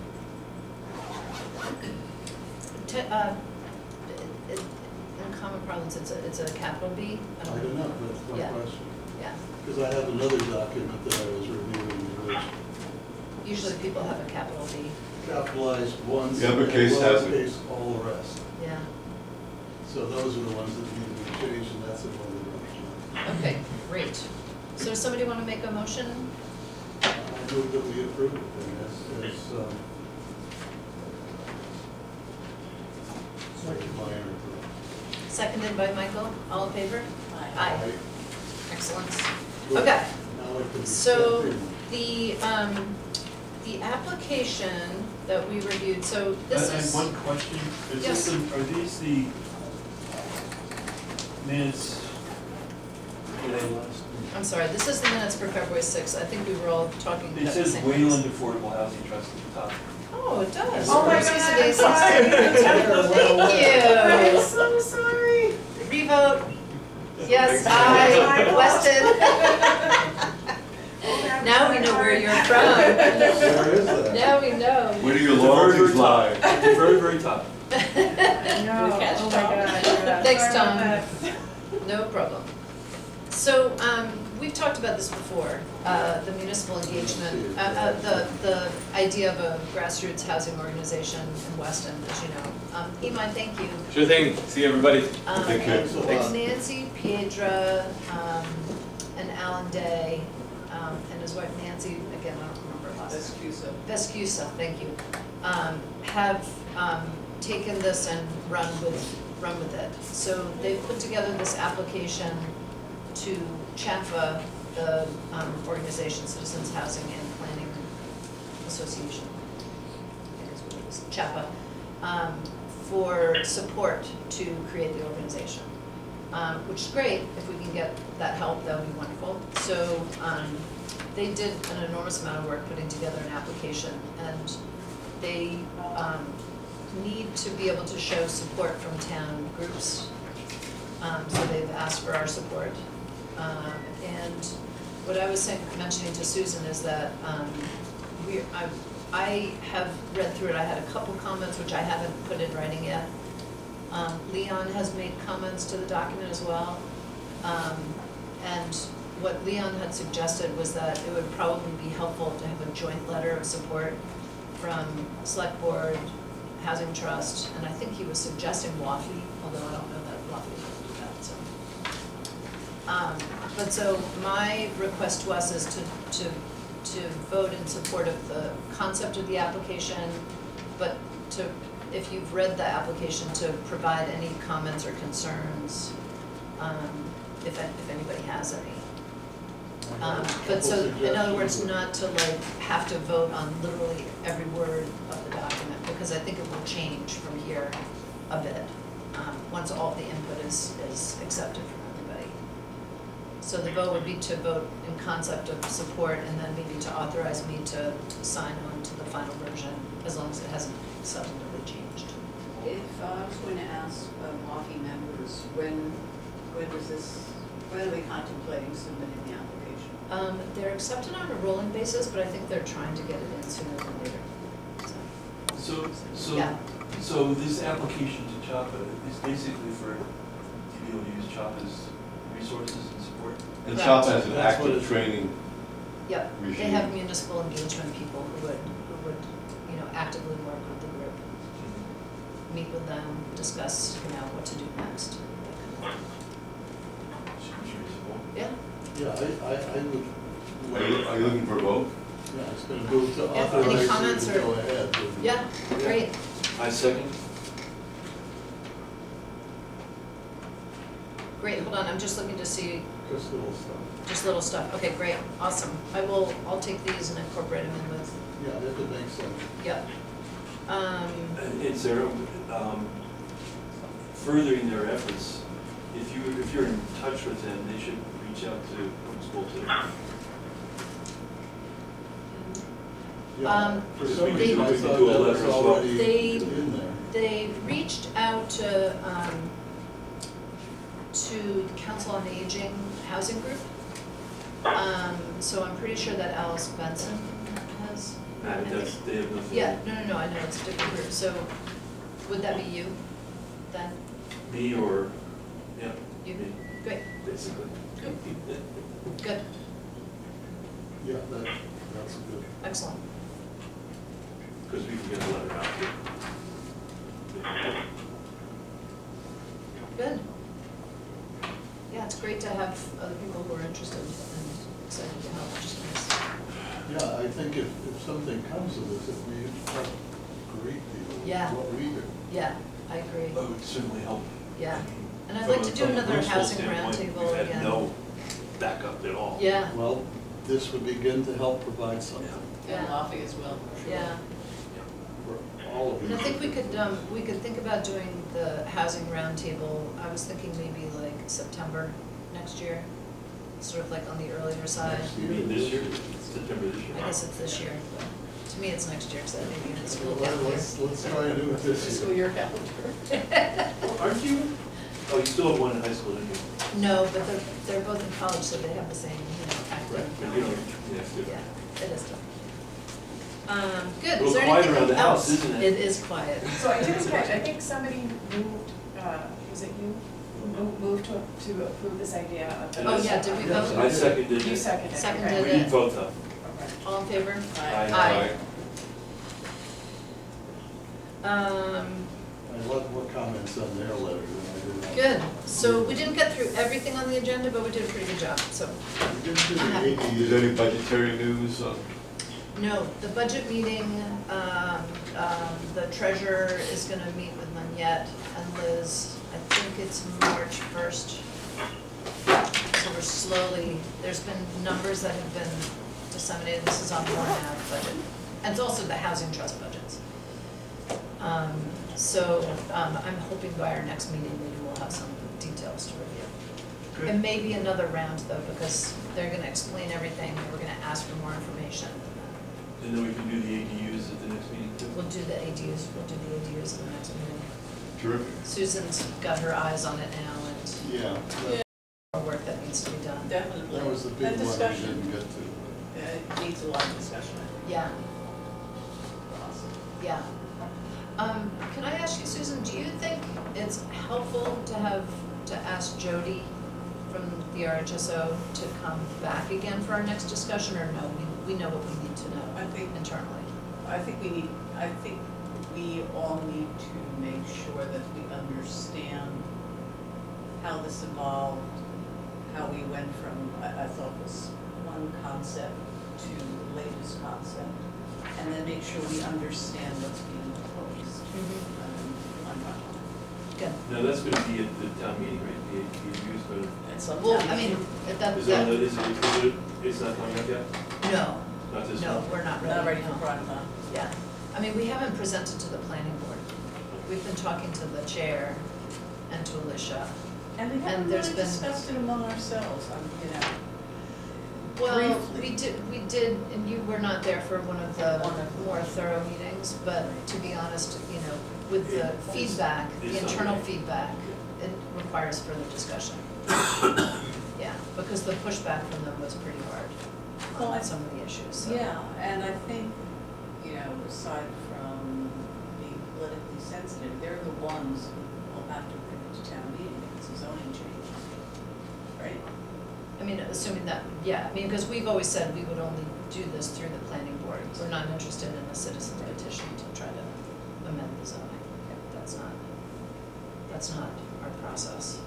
In common parlance, it's a capital B. I don't know, that's my Yeah. question. Yeah, Because I have another document that I was reviewing, which usually people have a capital B, capitalized once The and uppercase has it. lowercase all the rest. yeah. So those are the ones that need to be changed, and that's another direction. Okay, great. So does somebody want to make a motion? I move that we approve it, and minor. Seconded by Michael, all in favor? Aye. Excellent. Good. Okay, Now it can be so sent in. the application that we reviewed, so this I have is, one question. Is Yes. this are these the minutes for the last? I'm sorry, this is the minutes for February 6th. I think we were all talking about It the says same Wayland things. Affordable Housing Trust at the top. Oh, it does. Oh my Oopsies God, I'm daisies. sorry. Thank you. so sorry. Revote. Yes, aye, Weston. Now we know where you're from. Where is that? Now we know. Where do your It's the very, loyalties very top. lie? At the very, very top. No, catch, oh my Tom? God, yeah. Thanks, Sorry Tom. about No problem. So, we've talked about this before, the municipal engagement, the idea of a grassroots housing organization in Weston, as you know. Imai, thank you. Sure thing, see everybody. Thank you. Thanks a lot. Nancy, Piedra, and Alan Day, and his wife Nancy, again, I don't remember her last name. Vescusa, thank you, have taken this and run with it. So they've put together this application to CHAPA, the organization Citizens Housing and Planning Association, I think is what it is, CHAPA, for support to create the organization, which is great. If we can get that help, that would be wonderful. So they did an enormous amount of work putting together an application, and they need to be able to show support from town groups. So they've asked for our support. And what I was mentioning to Susan is that I have read through it. I had a couple comments which I haven't put in writing yet. Leon has made comments to the document as well. And what Leon had suggested was that it would probably be helpful to have a joint letter of support from Select Board, Housing Trust, and I think he was suggesting WAFI, although I don't know that WAFI would do that, so. But so my request to us is to vote in support of the concept of the application, but if you've read the application, to provide any comments or concerns, if anybody has any. But so, in other words, not to like have to vote on literally every word of the document, because I think it will change from here a bit, once all the input is accepted from everybody. So the vote would be to vote in concept of support, and then maybe to authorize me to sign on to the final version, as long as it hasn't substantively changed. If I was going to ask WAFI members, when are we contemplating submitting the application? They're accepted on a rolling basis, but I think they're trying to get it in sooner than later, so. Yeah. So this application to CHAPA is basically to be able to use CHAPA's resources and support? report. And Correct. CHAPA has an That's what active it- training Yep, they regime. have municipal engagement people who would, you know, actively work with the group, meet with them, discuss, you know, what to do next. Seems reasonable. Yeah, Yeah, I would. Are you looking for a vote? Yeah, I was gonna move to Yeah, any authorize comments you to or- go ahead. with- yeah, great. I second. Great, hold on, I'm just looking to see, Just little stuff. just little stuff. Okay, great, awesome. I'll take these and incorporate them in with, Yeah, if it makes sense. yep. Is there, furthering their efforts, if you're in touch with them, they should reach out to Municipal too. Yeah, Um, for some we reason, I could thought do a that letter was as well. already They- in there. They reached out to the Council on Aging Housing Group. So I'm pretty sure that Alice Benson has. I think- They have nothing. Yeah, no, I know, it's a different group, so would that be you then? Me or, yeah. You? me, Great, Basically. good, Yeah, that's good. excellent. Because we can get a letter out here. Good. Yeah, it's great to have other people who are interested and excited to help, which is nice. Yeah, I think if something comes of this, if we help great people Yeah. with what we do. Yeah, I agree, That would certainly help. yeah. And I'd From like to a- do from a another municipal housing standpoint, roundtable We've again. had no backup at all. Yeah, Well, this would begin to help provide something Yeah. And Lofty as well, for sure. yeah. for all of you. And I think we could think about doing the housing roundtable, I was thinking maybe like September next year, sort of like on the earlier side. Next You mean this year, September this year? I guess it's this year, but to me it's next year, because that may be in the school Well, calendar. let's try and do it this Fiscal year. year calendar. Aren't you? Oh, you still have one in high school, don't you? No, but they're both in college, so they have the same, you know, active. But you don't, yeah, good. Yeah, it is tough. Good, Little is there quiet anything around the house, else? isn't it? It is quiet. So I didn't catch, I think somebody moved, was it you? Moved to approve this idea of the. Oh, yeah, did we Yes, vote? I seconded it. You seconded it, Seconded okay. We didn't it. vote though. Okay. All in favor? Aye. Aye. I love more comments on their letter than I did on. Good, so we didn't get through everything on the agenda, but we did a pretty good job, so. We didn't do the I'm happy. Is ADU. there any budgetary news? No, the budget meeting, the treasurer is gonna meet with Manette and Liz, I think it's March 1st. So we're slowly, there's been numbers that have been disseminated, this is on the 1.5 budget, and it's also the housing trust budgets. I'm hoping by our next meeting, maybe we'll have some details to review. It may be another round though, because they're gonna explain everything, and we're gonna ask for more information. And then we can do the ADUs at the next meeting too. We'll do the ADUs at the next meeting. Terrific. Susan's got her eyes on it now, and Yeah, more work that needs to be done. Definitely. that was the big And one we discussion. didn't get to. Yeah, it needs a lot of discussion, I think. Yeah, Awesome. yeah. Can I ask you, Susan, do you think it's helpful to ask Jody from the RHSO to come back again for our next discussion, or no, we know what we need to know I think, internally? I think we all need to make sure that we understand how this evolved, how we went from, I thought was one concept to the latest concept, and then make sure we understand what's being proposed. Good. No, that's gonna be at the town meeting, right? The ADUs, but And some Well, towns- I mean, that, is it, it's not coming up yet? no, Not this no, one? we're not ready. Not ready no. for prime time. Yeah, I mean, we haven't presented to the planning board. We've been talking to the chair and to Alicia. And we And haven't there's really been- discussed it among ourselves, Well, Briefly. we did, and you were not there for one of the One of them. more thorough meetings, but to be honest, you know, with the feedback, the It's internal okay. feedback, it requires further discussion. Yeah, because the pushback from them was pretty hard Well, on some of the issues, so. Yeah, and I think, aside from being politically sensitive, they're the ones who will have to bring it to town meeting if it's a zoning change, right? I mean, assuming that, yeah, I mean, because we've always said we would only do this through the planning board. We're not interested in a citizen petition to try to amend the zoning. That's not our process.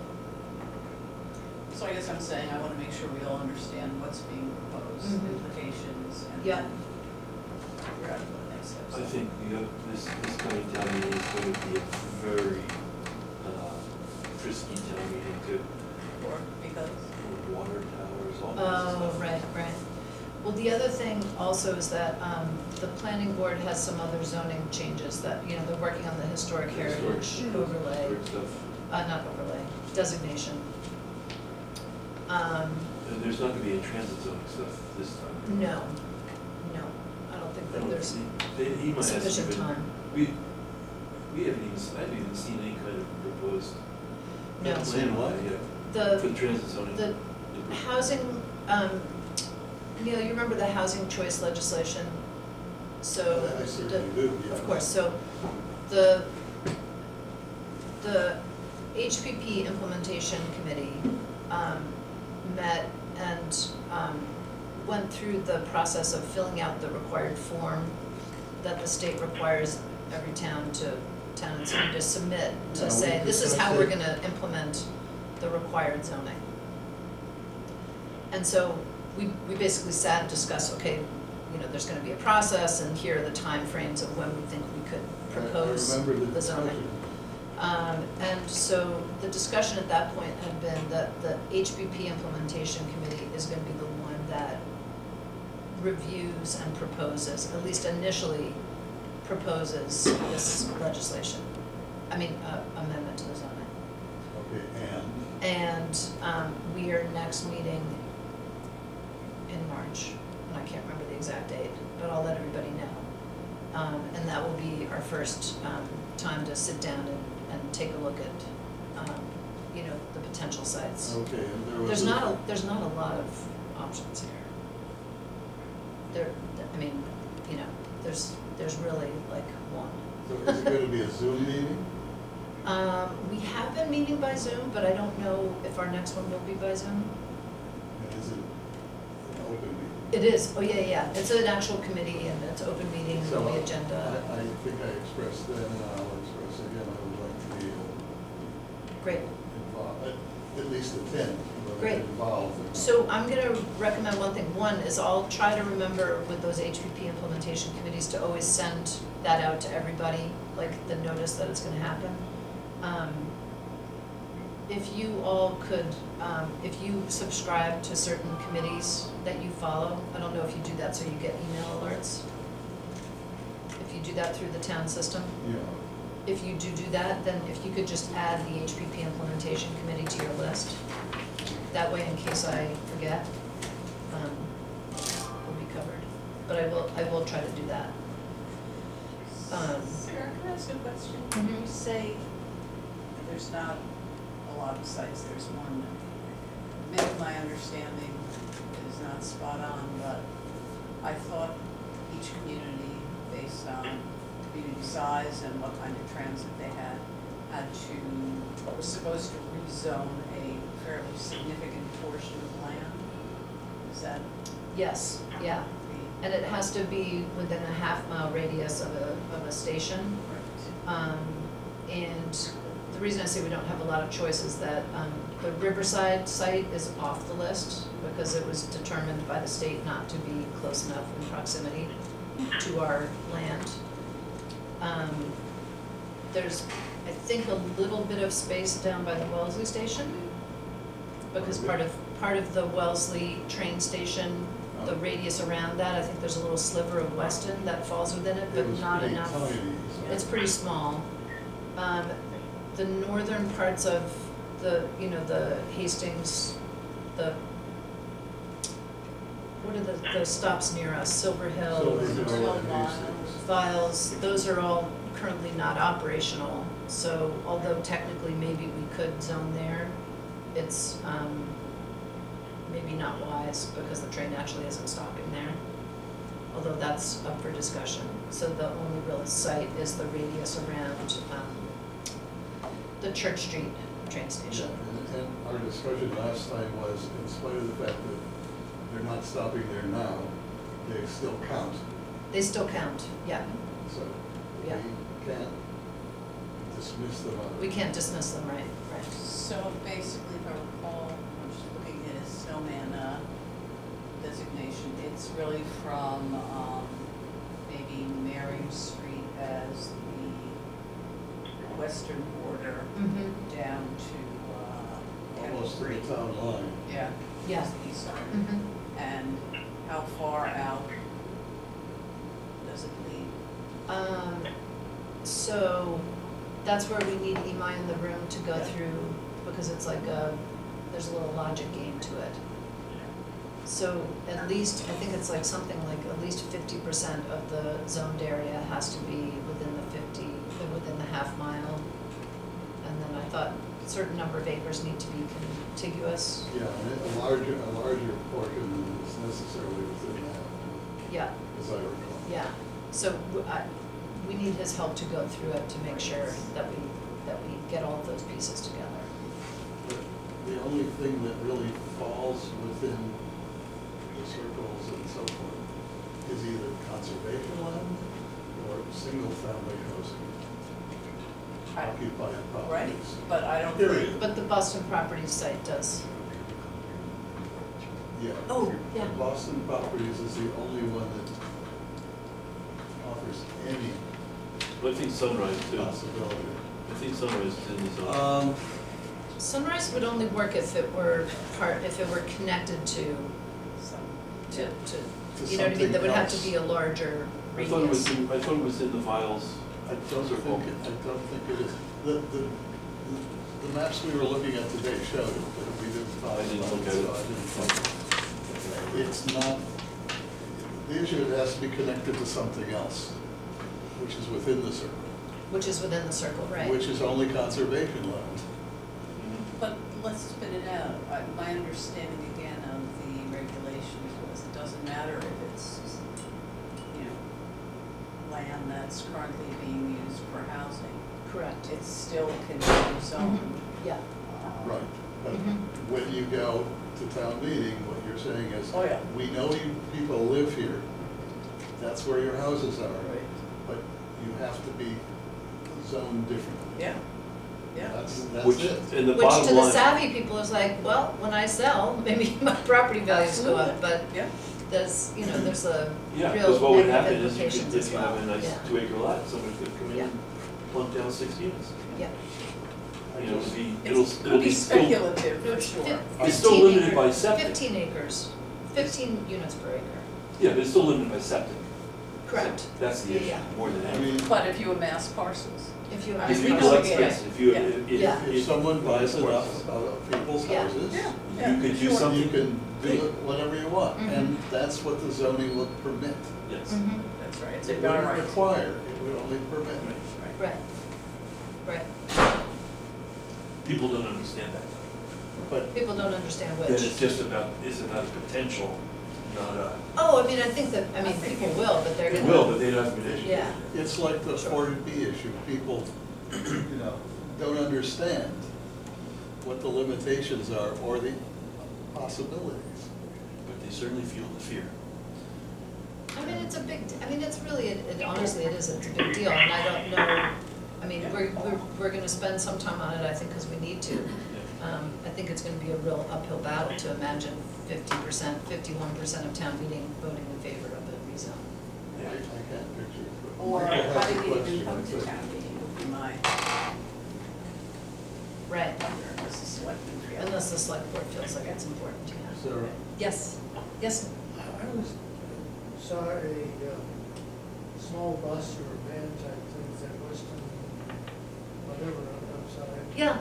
So I guess I'm saying I wanna make sure we all understand what's being proposed, Mhm. implications, and Yeah. then figure out what the next steps are. I think this coming town meeting is going to be a very frisky town meeting too. Or because, Water towers, all kinds of Oh, stuff. right. Well, the other thing also is that the planning board has some other zoning changes that, you know, they're working on the historic heritage overlay, Historic stuff. not overlay, designation. And there's not gonna be any transit zoning stuff this time. No, I don't think I that don't there's see, Imai hasn't sufficient even- time. We haven't even, I haven't even seen any kind of proposed No. plan yet for the transit zoning. The housing, Neil, you remember the housing choice legislation? So. I certainly do, yeah. Of course, so the HPP implementation committee met and went through the process of filling out the required form that the state requires every town and city to submit, Yeah, to we say, this is how discussed we're it. gonna implement the required zoning. And so we basically sat and discussed, okay, you know, there's gonna be a process and here are the timeframes of when we think we could propose I remember the the zoning. discussion. And so the discussion at that point had been that the HPP implementation committee is gonna be the one that reviews and proposes, at least initially proposes this legislation. I mean, amendment to the zoning. Okay, And we are next meeting in March, and I can't remember the exact date, but I'll let everybody know. And that will be our first time to sit down and take a look at, you know, the potential sites. okay, and there was. There's not a lot of options here. I mean, you know, there's really like one. So is it gonna be a Zoom meeting? We have been meeting by Zoom, but I don't know if our next one will be by Zoom. And is it an open meeting? It is, oh yeah, it's an actual committee and it's open meeting, and there'll be So, agenda. I think I expressed then, and I'll express again, I would like to be Great, involved, at least attend, but Great. involved. so I'm gonna recommend one thing. One is I'll try to remember with those HPP implementation committees to always send that out to everybody, like the notice that it's gonna happen. If you all could, if you subscribe to certain committees that you follow, I don't know if you do that so you get email alerts. If you do that through the town system, Yeah, if you do that, then if you could just add the HPP implementation committee to your list. That way, in case I forget, we'll be covered. But I will try to do that. Sarah, can I ask a question? Mhm. You say there's not a lot of sites, there's one. Maybe my understanding is not spot on, but I thought each community, based on community size and what kind of transit they had was supposed to rezone a fairly significant portion of land. Is that Yes, yeah. the? And it has to be within a half-mile radius of a station. And the reason I say we don't have a lot of choice is that the Riverside site is off the list because it was determined by the state not to be close enough in proximity to our land. There's, I think, a little bit of space down by the Wellesley station because part of the Wellesley train station, the radius around that, I think there's a little sliver of Weston that falls within it, but not enough. It was pretty tiny, It's pretty small. The northern parts of the Hastings, what are the stops near us, Silver Hill, Silver Hill and Miles. Hastings. Files, those are all currently not operational. So although technically maybe we could zone there, it's maybe not wise because the train actually isn't stopping there. Although that's up for discussion. So the only real site is the radius around the Church Street train Yeah, station. and And our discussion last time was, in spite of the fact that they're not stopping there now, they still count. They still count, yeah. So we Yeah. can't dismiss them on. We can't dismiss them, right, right. So basically, if I recall, I'm just looking at his snowman designation, it's really from maybe Mary Street as the western border Mm-hmm, down to Almost to the Creek. town line. Yeah. Yeah. It's the east side. mm-hmm. And how far out does it lead? So that's where we need Imai in the room to go Yeah. through, because it's like there's a little logic game to it. So at least, I think it's like something like at least 50% of the zoned area has to be within within the half mile. And then I thought a certain number of acres need to be contiguous. Yeah, and a larger portion is necessarily within that, Yeah, as I recall. yeah. So we need his help to go through it to make sure that we get all of those pieces together. But the only thing that really falls within the circles and so forth is either conservation land or single-family housing, occupied Right, properties. but I don't Period. think, But the Boston Properties site does. Yeah. Oh, yeah. Boston Properties is the only one that offers any I think Sunrise too. possibility. I think Sunrise is in the zone. Sunrise would only work if it were connected to, some, to, To you know what I mean? There would have to something be a larger I thought it was radius. I thought it was in the files. I don't think it is. The maps we were looking at today showed it, but we didn't talk I didn't about look it, at so it. I didn't think. It's not, the issue, it has to be connected to something else, which is within the circle, Which is within the circle, right? which is only conservation land. but let's spit it out. My understanding again of the regulations was it doesn't matter if it's, you know, land that's currently being used for housing. Correct. It's still conditional zone. Mhm. Yeah. Right. But Mhm. when you go to town meeting, what you're saying is, Oh, yeah. we know you people live here, that's where your houses are. Right. But you have to be zoned differently. Yeah, yeah. That's Which, it. and the Which to bottom the line, savvy people is like, well, when I sell, maybe my property values go up, but Yeah, there's, you know, there's a yeah, because real what would negative happen is you implications could, as if you well. have a nice Yeah. 2-acre lot, somebody's gonna come in Yeah. and plunk down 6 units. Yeah. You know, it'll it'll be be still, speculative for sure. It's still 15 limited acre- by septic. 15 acres, 15 units per acre. yeah, but it's still limited by septic. Correct. That's the Yeah, issue, yeah. more than I anything. mean, But if you amass parcels, If you I have. If we you know collect, again. yes, if you, Yeah. Yeah. if someone buys of course. enough of people's Yeah. houses, yeah, You yeah, could do sure. something. you can do it whatever you want, Mhm. and that's what the zoning would permit. Yes. Mhm. That's right, it's a It by wouldn't right. require, it would only permit. Right, right. People don't understand that. But People don't understand That which. it's just about, it's about potential, not a, Oh, I mean, I think that, I mean, people will, but they're they gonna. will, but they don't have to be educated. Yeah. it's like the Sure. 40B issue, people, don't understand what the limitations are or the possibilities. But they certainly feel the fear. I mean, it's a big, I mean, it's really, honestly, it's a big deal, and I don't know, I mean, we're gonna spend some time on it, I think, because we need to. I think it's gonna be a real uphill battle to imagine 50%, 51% of town meeting voting in favor of the rezone. I can't picture it. but Or Michael how has did a it even question, come I to think. town meeting would be my Right, wonder, unless the selectmen feel. unless the select board feels like it's important, yeah. Sarah? Yes, yes, I was, saw a small bus or van type thing that Weston, whatever, outside. yeah,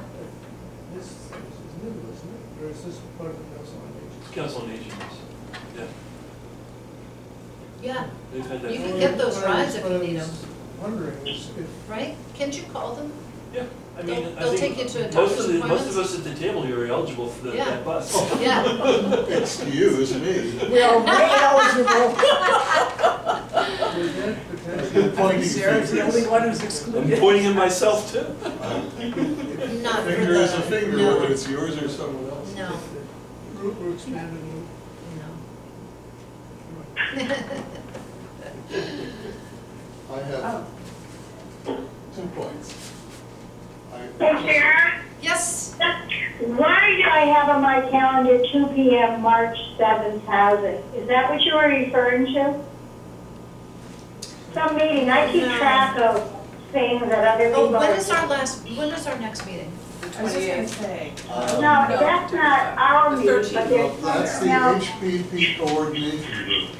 This is new, isn't it? Or is this part of the council on aging? Council on Aging, yeah. yeah, They've had that. You can get those rides if you What I need was 'em. wondering is if, right? Can't you call them? Yeah, I mean, They'll- I they'll think take you to a most doctor's of the, most of appointments. us at the table here are eligible for Yeah. that bus. Yeah, Excuse me. we are way eligible. Would that potentially pointing Sarah's the only fingers. one who's I'm excluded. pointing at myself too. Not for Finger is a the- finger, no. whether it's yours or someone else's. No, We're expanding no. I have 2 points. Hey, Sharon, Yes, why do I have on my calendar 2 PM, March 7th housing? Is that what you were referring to? Some meeting, I keep No. track of things that other oh, people. when is our next meeting? I was just gonna say. No, that's not our The meeting, but 13th. Well, there's that's the now. HPP coordination group.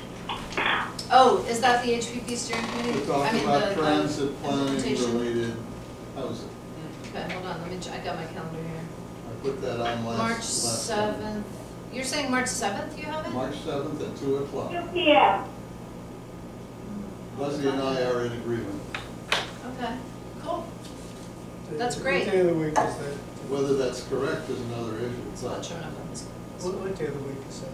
Oh, is that the HPP steering We're committee? I talking mean, about the transit planning implementation? related housing. Okay, hold on, I got my calendar here. I put that on March last time. 7th, you're saying March 7th you have it? March 7th at 2 o'clock. 2 PM. Leslie and I are in agreement. Okay, cool. it. That's great. What day of the week is that? Whether that's correct is another issue. It's Not not. showing up on this. What day of the week is that?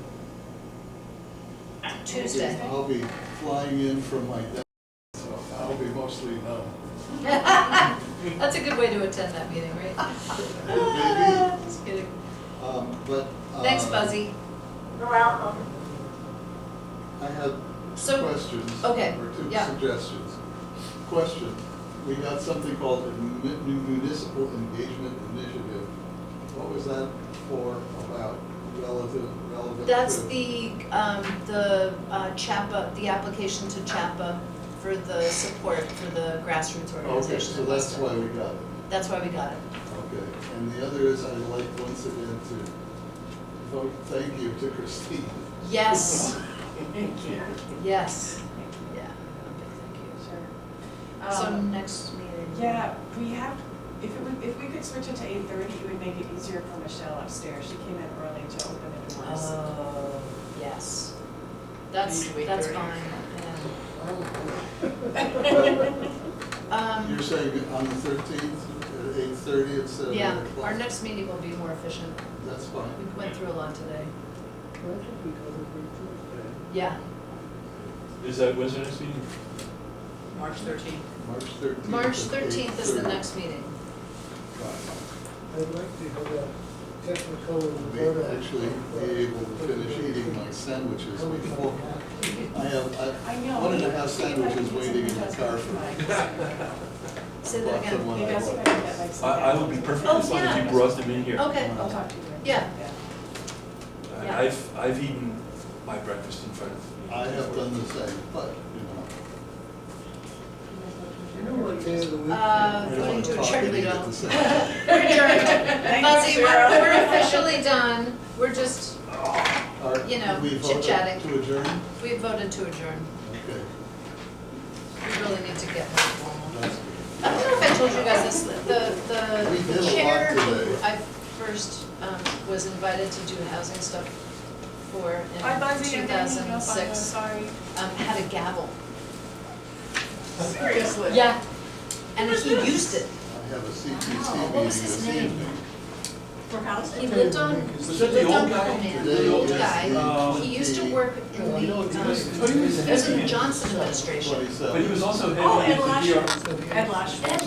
Tuesday. I'll be flying in from my desk, so I'll be mostly no. That's a good way to attend that meeting, right? Maybe. Just kidding. But. Thanks, Buzzy. You're welcome. I had So, questions. okay, Or 2 yeah. suggestions. Question, we got something called a new municipal engagement initiative. What was that for, about, relevant? that's to? the CHAPA, the application to CHAPA for the support for the grassroots Okay, organization so in that's Weston. why we got it. That's why we got it. Okay, and the other is I'd like once again to vote thank you to Christine. Yes, Thank you. yes, yeah, okay, thank you. So Um, next meeting. Yeah, we have, if we could switch it to 8:30, it would make it easier for Michelle upstairs. She came in early to open the doors. Oh, yes. That's, Can you do that's 8:30? fine, You're saying on the 13th at 8:30 instead of 8 yeah, o'clock? our next meeting will be more efficient. That's fine. We went through a lot today. Well, I think we covered it Tuesday. Yeah, Is that, when's the next meeting? March 13th. March 13th. March at 13th is the 8:30. next meeting. I'd like to have a technical May report. actually be able to finish eating my sandwiches before. I have, I know. 1.5 sandwiches waiting in the car for me. Say that Lots of again. one Maybe I I'll see if I bought. can get like some. I would be perfectly Oh, fine if yeah. you brought them in here. Okay, I'll talk to you later. Yeah. Yeah. I've eaten my breakfast in front of me. I have done the same, but, You know what day of the week? I don't Going want to to talk adjourn, and we eat at don't. the same time. We're adjourned. Thank you, Buzzy, Sarah. we're officially done. We're just, Are- You know, we voted chit-chatting. To adjourn? we voted to adjourn. Okay. We really need to get more formal. That's I don't know if I told you guys this, We did a the lot chair who today. I first was invited to do housing stuff for Hi, in Buzzy, I'm getting you up on 2006, sorry. had a gavel. Seriously? Yeah, and he used it. I have a CPC Wow, meeting what was his this name? evening. For housing? He lived on, Was he that the lived on old guy? Conan, Today the old is guy. the He used to 20 work in Oh, I know the, it's- he was in the Johnson administration. 27. But he was also Oh, heavy Ed into Lasher. DR. Ed Lasher. Ed